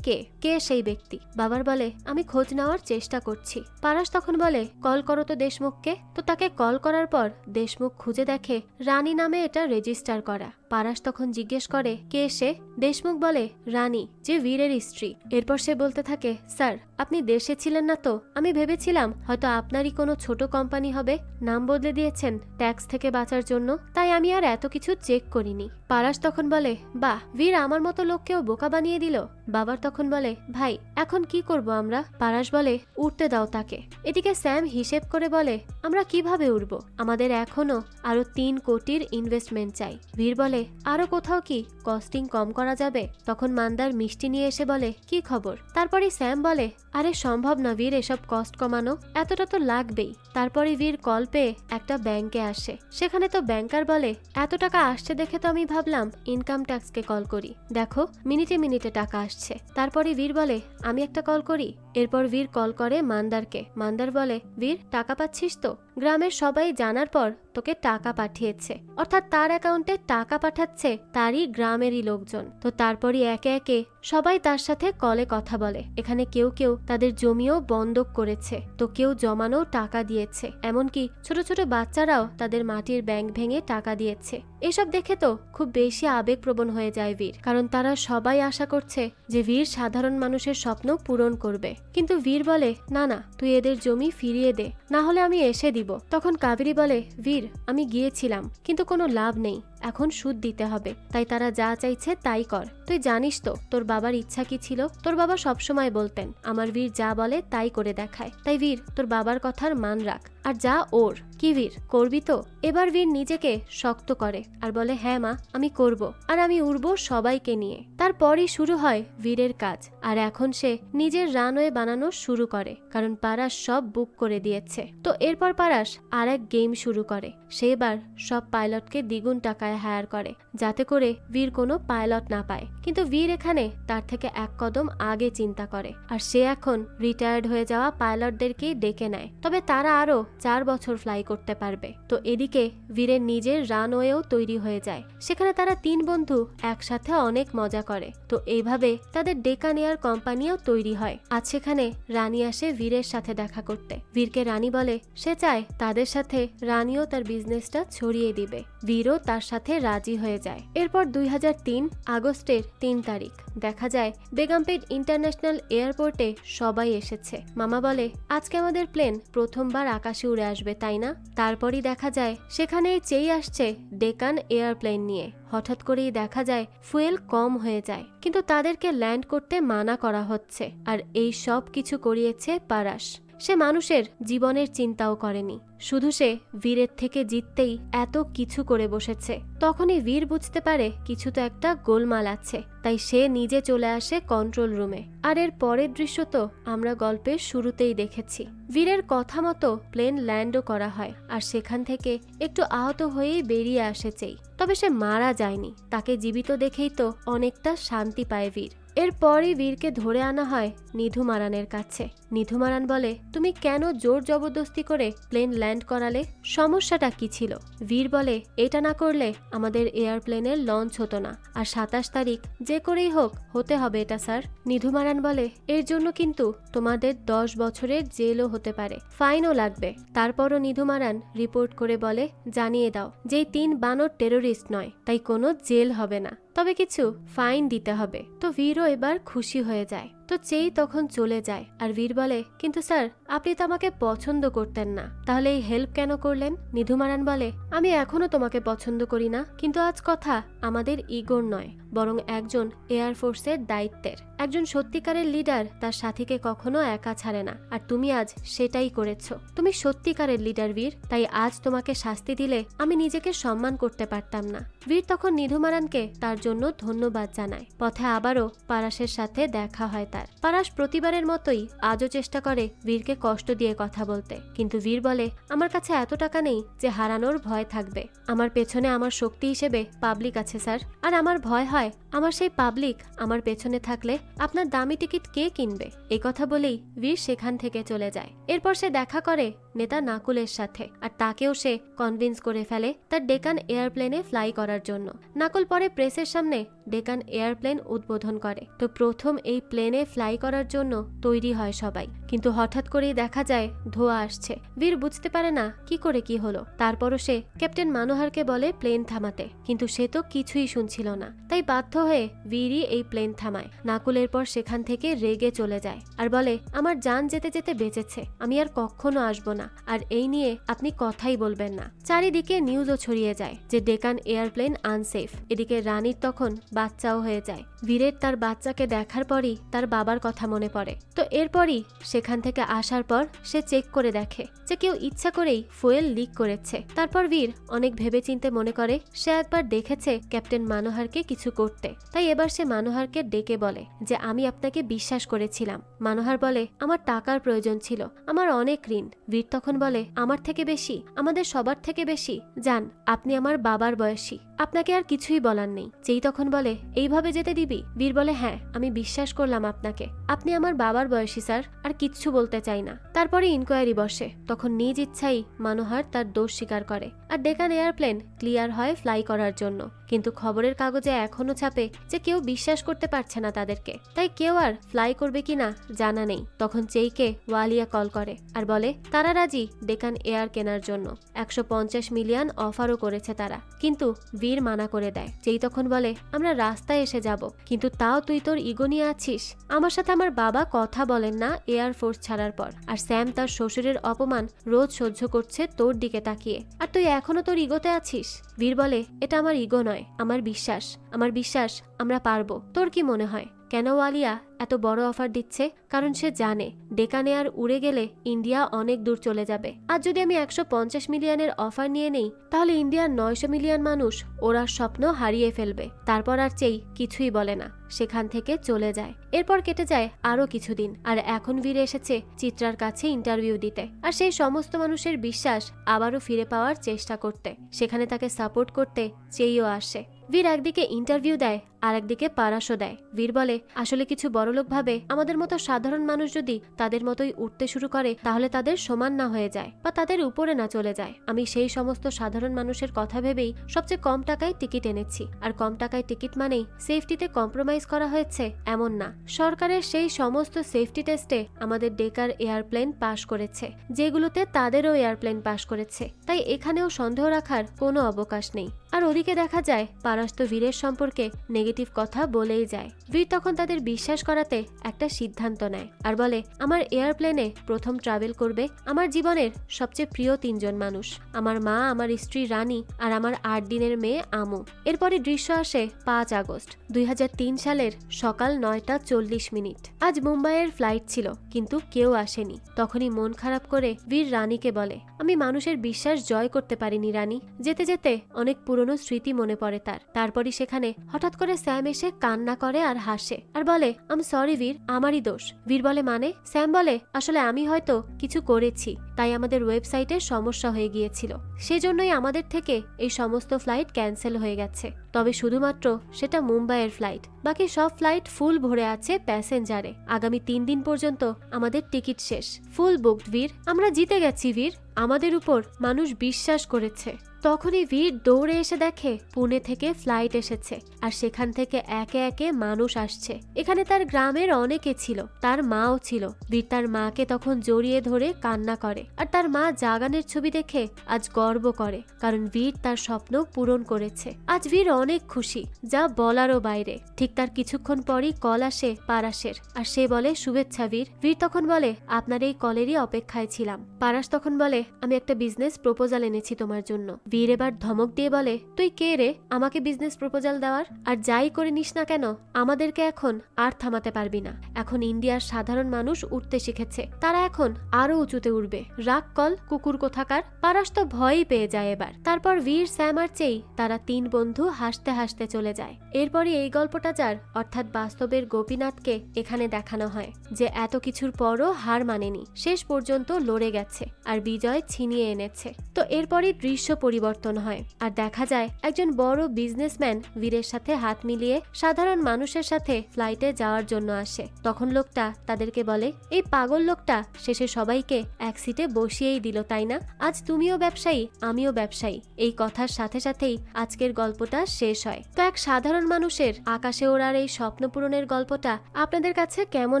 কে সেই ব্যক্তি? বাবার বলে, আমি খোঁজ নেওয়ার চেষ্টা করছি। পারাস তখন বলে, কল করো তো দেশমুখকে। তো তাকে কল করার পর দেশমুখ খুঁজে দেখে রানী নামে এটা রেজিস্টার করা। পারাস তখন জিজ্ঞেস করে, কে সে? দেশমুখ বলে, রানী, যে বীরের স্ত্রী। এরপর সে বলতে থাকে, স্যার, আপনি দেশে ছিলেন না তো, আমি ভেবেছিলাম হয়তো আপনারই কোনো ছোট কোম্পানি হবে, নাম বদলে দিয়েছেন ট্যাক্স থেকে বাঁচার জন্য, তাই আমি আর এত কিছু চেক করিনি। পারাস তখন বলে, বাহ, বীর আমার মতো লোককেও বোকা বানিয়ে দিল। বাবার তখন বলে, ভাই, এখন কি করব আমরা? পারাস বলে, উঠতে দাও তাকে। এদিকে স্যাম হিসেব করে বলে, আমরা কিভাবে উঠবো, আমাদের এখনো আরো 3 কোটির ইনভেস্টমেন্ট চাই। বীর বলে, আরো কোথাও কি কস্টিং কম করা যাবে? তখন মান্দার মিষ্টি নিয়ে এসে বলে, কি খবর? তারপরে স্যাম বলে, আরে সম্ভব না বীর এসব কস্ট কমানো, এতটা তো লাগবেই। তারপরে বীর কল পেয়ে একটা ব্যাংকে আসে, সেখানে তো ব্যাংকার বলে, এত টাকা আসছে দেখে তো আমি ভাবলাম ইনকাম ট্যাক্সকে কল করি, দেখো মিনিটে মিনিটে টাকা আসছে। তারপরে বীর বলে, আমি একটা কল করি। এরপর বীর কল করে মান্দারকে। মান্দার বলে, বীর, টাকা পাচ্ছিস তো? গ্রামের সবাই জানার পর তোকে টাকা পাঠিয়েছে, অর্থাৎ তার অ্যাকাউন্টে টাকা পাঠাচ্ছে তারই গ্রামেরই লোকজন। তো তারপরই একে একে সবাই তার সাথে কলে কথা বলে। এখানে কেউ কেউ তাদের জমিও বন্ধক করেছে, তো কেউ জমানো টাকা দিয়েছে, এমনকি ছোট ছোট বাচ্চারাও তাদের মাটির ব্যাংক ভেঙে টাকা দিয়েছে। এসব দেখে তো খুব বেশি আবেগপ্রবণ হয়ে যায় বীর, কারণ তারা সবাই আশা করছে যে বীর সাধারণ মানুষের স্বপ্ন পূরণ করবে। কিন্তু বীর বলে, না না, তুই এদের জমি ফিরিয়ে দে, না হলে আমি এসে দিব। তখন কাবেরী বলে, বীর, আমি গিয়েছিলাম, কিন্তু কোনো লাভ নেই, এখন সুদ দিতে হবে, তাই তারা যা চাইছে তাই কর। তুই জানিস তো তোর বাবার ইচ্ছা কি ছিল? তোর বাবা সবসময় বলতেন আমার বীর যা বলে তাই করে দেখায়, তাই বীর তোর বাবার কথার মান রাখ, আর যা ওর। কি বীর, করবি তো? এবার বীর নিজেকে শক্ত করে আর বলে, হ্যাঁ মা, আমি করব, আর আমি উড়বো সবাইকে নিয়ে। তারপরই শুরু হয় বীরের কাজ, আর এখন সে নিজের রানওয়ে বানানো শুরু করে, কারণ পারাস সব বুক করে দিয়েছে। তো এরপর পারাস আর এক গেম শুরু করে। সে এবার সব পাইলটকে দ্বিগুণ টাকায় হায়ার করে, যাতে করে বীর কোনো পাইলট না পায়। কিন্তু বীর এখানে তার থেকে এক কদম আগে চিন্তা করে, আর সে এখন রিটায়ার্ড হয়ে যাওয়া পাইলটদেরকেই ডেকে নেয়, তবে তারা আরো 4 বছর ফ্লাই করতে পারবে। তো এদিকে বীরের নিজের রানওয়েও তৈরি হয়ে যায়। সেখানে তারা 3 বন্ধু একসাথে অনেক মজা করে। করে। তো এইভাবে তাদের ডেকান এয়ার কোম্পানিও তৈরি হয়। আজ সেখানে রানী আসে বীরের সাথে দেখা করতে। বীরকে রানী বলে সে চায় তাদের সাথে রানীও তার বিজনেসটা ছড়িয়ে দিবে। বীরও তার সাথে রাজি হয়ে যায়। এরপর 2003 আগস্টের 3 তারিখ দেখা যায় বেগমপেট ইন্টারন্যাশনাল এয়ারপোর্টে সবাই এসেছে। মামা বলে আজকে আমাদের প্লেন প্রথমবার আকাশে উড়ে আসবে, তাই না? তারপরই দেখা যায় সেখানে চেয়ে আসছে ডেকান এয়ারপ্লেন নিয়ে। হঠাৎ করেই দেখা যায় ফুয়েল কম হয়ে যায়, কিন্তু তাদেরকে ল্যান্ড করতে মানা করা হচ্ছে। আর এই সব কিছু করিয়েছে পারাস। সে মানুষের জীবনের চিন্তাও করেনি, শুধু সে বীরের থেকে জিততেই এত কিছু করে বসেছে। তখনই বীর বুঝতে পারে কিছু তো একটা গোলমাল আছে, তাই সে নিজে চলে আসে কন্ট্রোল রুমে। আর এর পরের দৃশ্য তো আমরা গল্পের শুরুতেই দেখেছি। বীরের কথা মতো প্লেন ল্যান্ডও করা হয়, আর সেখান থেকে একটু আহত হয়েই বেরিয়ে আসে চেই। তবে সে মারা যায়নি, তাকে জীবিত দেখেই তো অনেকটা শান্তি পায় বীর। এরপরই বীরকে ধরে আনা হয় নিধু মারানের কাছে। নিধু মারান বলে তুমি কেন জোর জবরদস্তি করে প্লেন ল্যান্ড করালে? সমস্যাটা কি ছিল? বীর বলে এটা না করলে আমাদের এয়ারপ্লেনের লঞ্চ হতো না, আর 27 তারিখ যে করেই হোক হতে হবে এটা স্যার। নিধু মারান বলে এর জন্য কিন্তু তোমাদের 10 বছরের জেলও হতে পারে, ফাইনও লাগবে। তারপরও নিধু মারান রিপোর্ট করে বলে জানিয়ে দাও যে 3 বানর টেরোরিস্ট নয়, তাই কোনো জেল হবে না, তবে কিছু ফাইন দিতে হবে। তো বীরও এবার খুশি হয়ে যায়। তো চেই তখন চলে যায়, আর বীর বলে কিন্তু স্যার আপনি তো আমাকে পছন্দ করতেন না, তাহলে এই হেল্প কেন করলেন? নিধু মারান বলে আমি এখনো তোমাকে পছন্দ করি না, কিন্তু আজ কথা আমাদের ইগোর নয়, বরং একজন এয়ারফোর্সের দায়িত্বের। একজন সত্যিকারের লিডার তার সাথীকে কখনো একা ছাড়ে না, আর তুমি আজ সেটাই করেছো। তুমি সত্যিকারের লিডার বীর, তাই আজ তোমাকে শাস্তি দিলে আমি নিজেকে সম্মান করতে পারতাম না। বীর তখন নিধু মারানকে তার জন্য ধন্যবাদ জানায়। পথে আবারও পারাসের সাথে দেখা হয় তার। পারাস প্রতিবারের মতোই আজও চেষ্টা করে বীরকে কষ্ট দিয়ে কথা বলতে, কিন্তু বীর বলে আমার কাছে এত টাকা নেই যে হারানোর ভয় থাকবে। আমার পেছনে আমার শক্তি হিসেবে পাবলিক আছে স্যার, আর আমার ভয় হয় আমার সেই পাবলিক আমার পেছনে থাকলে আপনার দামি টিকিট কে কিনবে? এই কথা বলেই বীর সেখান থেকে চলে যায়। এরপর সে দেখা করে নেতা নাকুলের সাথে, আর তাকেও সে কনভিন্স করে ফেলে তার ডেকান এয়ারপ্লেনে ফ্লাই করার জন্য। নাকুল পরে প্রেসের সামনে ডেকান এয়ারপ্লেন উদ্বোধন করে। তো প্রথম এই প্লেনে ফ্লাই করার জন্য তৈরি হয় সবাই, কিন্তু হঠাৎ করেই দেখা যায় ধোঁয়া আসছে। বীর বুঝতে পারে না কি করে কি হলো। তারপরও সে ক্যাপ্টেন মানোহারকে বলে প্লেন থামাতে, কিন্তু সে তো কিছুই শুনছিল না। তাই বাধ্য হয়ে বীরই এই প্লেন থামায়। নাকুলের পর সেখান থেকে রেগে চলে যায় আর বলে আমার জান যেতে যেতে বেঁচেছে, আমি আর কখনো আসবো না, আর এই নিয়ে আপনি কথাই বলবেন না। চারিদিকে নিউজও ছড়িয়ে যায় যে ডেকান এয়ারপ্লেন আনসেফ। এদিকে রানীর তখন বাচ্চাও হয়ে যায়। বীরের তার বাচ্চাকে দেখার পরই তার বাবার কথা মনে পড়ে। তো এরপরই সেখান থেকে আসার পর সে চেক করে দেখে যে কেউ ইচ্ছা করেই ফুয়েল লিক করেছে। তারপর বীর অনেক ভেবেচিন্তে মনে করে সে একবার দেখেছে ক্যাপ্টেন মানোহারকে কিছু করতে, তাই এবার সে মানোহারকে ডেকে বলে যে আমি আপনাকে বিশ্বাস করেছিলাম। মানোহার বলে আমার টাকার প্রয়োজন ছিল, আমার অনেক ঋণ। বীর তখন বলে আমার থেকে বেশি, আমাদের সবার থেকে বেশি। জান আপনি আমার বাবার বয়সী, আপনাকে আর কিছুই বলার নেই। যেই তখন বলে এইভাবে যেতে দিবি? বীর বলে হ্যাঁ আমি বিশ্বাস করলাম আপনাকে, আপনি আমার বাবার বয়সী স্যার, আর কিচ্ছু বলতে চাই না। তারপরে ইনকোয়ারি বসে। তখন নিজ ইচ্ছাই মানোহার তার দোষ স্বীকার করে, আর ডেকান এয়ারপ্লেন ক্লিয়ার হয় ফ্লাই করার জন্য। কিন্তু খবরের কাগজে এখনো ছাপে যে কেউ বিশ্বাস করতে পারছে না তাদেরকে, তাই কেউ আর ফ্লাই করবে কিনা জানা নেই। তখন চেইকে ওয়ালিয়া কল করে আর বলে তারা রাজি ডেকান এয়ার কেনার জন্য। 150 মিলিয়ন অফারও করেছে তারা, কিন্তু বীর মানা করে দেয়। যেই তখন বলে আমরা রাস্তায় এসে যাব, কিন্তু তাও তুই তোর ইগো নিয়ে আছিস। আমার সাথে আমার বাবা কথা বলেন না এয়ারফোর্স ছাড়ার পর, আর স্যাম তার শ্বশুরের অপমান রোজ সহ্য করছে তোর দিকে তাকিয়ে, আর তুই এখনো তোর ইগোতে আছিস। বীর বলে এটা আমার ইগো নয়, আমার বিশ্বাস, আমার বিশ্বাস আমরা পারবো। তোর কি মনে হয় কেন ওয়ালিয়া এত বড় অফার দিচ্ছে? কারণ সে জানে ডেকান এয়ার উড়ে গেলে ইন্ডিয়া অনেক দূর চলে যাবে। আর যদি আমি 150 মিলিয়নের অফার নিয়ে নেই, তাহলে ইন্ডিয়ার 900 মিলিয়ন মানুষ ওরা স্বপ্ন হারিয়ে ফেলবে। তারপর আর চেই কিছুই বলে না, সেখান থেকে চলে যায়। এরপর কেটে যায় আরো কিছুদিন, আর এখন বীর এসেছে চিত্রার কাছে ইন্টারভিউ দিতে, আর সেই সমস্ত মানুষের বিশ্বাস আবারও ফিরে পাওয়ার চেষ্টা করতে। সেখানে তাকে সাপোর্ট করতে চেয়েও আসে। বীর একদিকে ইন্টারভিউ দেয়, আর একদিকে পারাসও দেয়। বীর বলে, আসলে কিছু বড়লোক ভাবে আমাদের মতো সাধারণ মানুষ যদি তাদের মতোই উঠতে শুরু করে তাহলে তাদের সমান না হয়ে যায় বা তাদের উপরে না চলে যায়। আমি সেই সমস্ত সাধারণ মানুষের কথা ভেবেই সবচেয়ে কম টাকায় টিকিট এনেছি। আর কম টাকায় টিকিট মানেই সেফটিতে কম্প্রোমাইজ করা হয়েছে এমন না। সরকারের সেই সমস্ত সেফটি টেস্টে আমাদের ডেকার এয়ারপ্লেন পাশ করেছে, যেগুলোতে তাদেরও এয়ারপ্লেন পাশ করেছে। তাই এখানেও সন্দেহ রাখার কোনো অবকাশ নেই। আর ওদিকে দেখা যায় পারাস তো বীরের সম্পর্কে নেগেটিভ কথা বলেই যায়। বীর তখন তাদের বিশ্বাস করাতে একটা সিদ্ধান্ত নেয় আর বলে, আমার এয়ারপ্লেনে প্রথম ট্রাভেল করবে আমার জীবনের সবচেয়ে প্রিয় 3 জন মানুষ, আমার মা, আমার স্ত্রী রানী আর আমার 8 দিনের মেয়ে আমু। এরপরে দৃশ্য আসে 5 আগস্ট 2003 সালের সকাল 9:40। আজ মুম্বাইয়ের ফ্লাইট ছিল কিন্তু কেউ আসেনি। তখনই মন খারাপ করে বীর রানীকে বলে, আমি মানুষের বিশ্বাস জয় করতে পারিনি রানী। যেতে যেতে অনেক পুরনো স্মৃতি মনে পড়ে তার। তারপরই সেখানে হঠাৎ করে স্যাম এসে কান্না করে আর হাসে আর বলে, আমি সরি বীর, আমারই দোষ। বীর বলে, মানে? স্যাম বলে, আসলে আমি হয়তো কিছু করেছি, তাই আমাদের ওয়েবসাইটে সমস্যা হয়ে গিয়েছিল, সেজন্যই আমাদের থেকে এই সমস্ত ফ্লাইট ক্যান্সেল হয়ে গেছে। তবে শুধুমাত্র সেটা মুম্বাইয়ের ফ্লাইট, বাকি সব ফ্লাইট ফুল ভরে আছে প্যাসেঞ্জারে। আগামী 3 দিন পর্যন্ত আমাদের টিকিট শেষ, ফুল বুকড বীর। আমরা জিতে গেছি বীর, আমাদের উপর মানুষ বিশ্বাস করেছে। তখনই বীর দৌড়ে এসে দেখে পুনে থেকে ফ্লাইট এসেছে আর সেখান থেকে একে একে মানুষ আসছে। এখানে তার গ্রামের অনেকে ছিল, তার মাও ছিল। বীর তার মাকে তখন জড়িয়ে ধরে কান্না করে আর তার মা জাগানের ছবি দেখে আজ গর্ব করে, কারণ বীর তার স্বপ্ন পূরণ করেছে। আজ বীর অনেক খুশি, যা বলারও বাইরে। ঠিক তার কিছুক্ষণ পরই কল আসে পারাসের আর সে বলে, শুভেচ্ছা বীর। বীর তখন বলে, আপনার এই কলেরই অপেক্ষায় ছিলাম। পারাস তখন বলে, আমি একটা বিজনেস প্রপোজাল এনেছি তোমার জন্য। বীর এবার ধমক দিয়ে বলে, তুই কে রে আমাকে বিজনেস প্রপোজাল দেওয়ার? আর যাই করে নিস না কেন আমাদেরকে এখন আর থামাতে পারবি না। এখন ইন্ডিয়ার সাধারণ মানুষ উঠতে শিখেছে, তারা এখন আরো উঁচুতে উঠবে। রাগ কল কুকুর কোথাকার। পারাস তো ভয়ই পেয়ে যায় এবার। তারপর বীর, স্যাম আর চেই তারা 3 বন্ধু হাসতে হাসতে চলে যায়। এরপরই এই গল্পটা যার অর্থাৎ বাস্তবের গোপীনাথকে এখানে দেখানো হয়, যে এত কিছুর পরও হার মানেনি, শেষ পর্যন্ত লড়ে গেছে আর বিজয় ছিনিয়ে এনেছে। তো এরপরই দৃশ্য পরিবর্তন হয় আর দেখা যায় একজন বড় বিজনেসম্যান বীরের সাথে হাত মিলিয়ে সাধারণ মানুষের সাথে ফ্লাইটে যাওয়ার জন্য আসে। তখন লোকটা তাদেরকে বলে, এই পাগল লোকটা শেষে সবাইকে এক সিটে বসিয়েই দিল, তাই না? আজ তুমিও ব্যবসায়ী, আমিও ব্যবসায়ী। এই কথার সাথে সাথেই আজকের গল্পটা শেষ হয়। তো এক সাধারণ মানুষের আকাশে ওড়ার এই স্বপ্ন পূরণের গল্পটা আপনাদের কাছে কেমন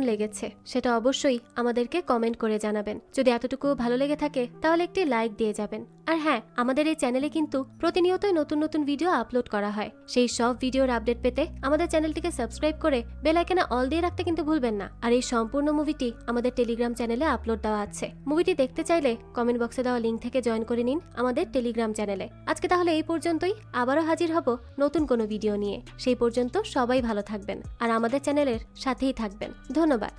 লেগেছে সেটা অবশ্যই আমাদেরকে কমেন্ট করে জানাবেন। যদি এতটুকু ভালো লেগে থাকে তাহলে একটি লাইক দিয়ে যাবেন। আর হ্যাঁ, আমাদের এই চ্যানেলে কিন্তু প্রতিনিয়তই নতুন নতুন ভিডিও আপলোড করা হয়। সেই সব ভিডিওর আপডেট পেতে আমাদের চ্যানেলটিকে সাবস্ক্রাইব করে বেল আইকনে অল দিয়ে রাখতে কিন্তু ভুলবেন না। আর এই সম্পূর্ণ মুভিটি আমাদের টেলিগ্রাম চ্যানেলে আপলোড দেওয়া আছে। মুভিটি দেখতে চাইলে কমেন্ট বক্সে দেওয়া লিঙ্ক থেকে জয়েন করে নিন আমাদের টেলিগ্রাম চ্যানেলে। আজকে তাহলে এই পর্যন্তই, আবারও হাজির হব নতুন কোনো ভিডিও নিয়ে। সেই পর্যন্ত সবাই ভালো থাকবেন আর আমাদের চ্যানেলের সাথেই থাকবেন। ধন্যবাদ।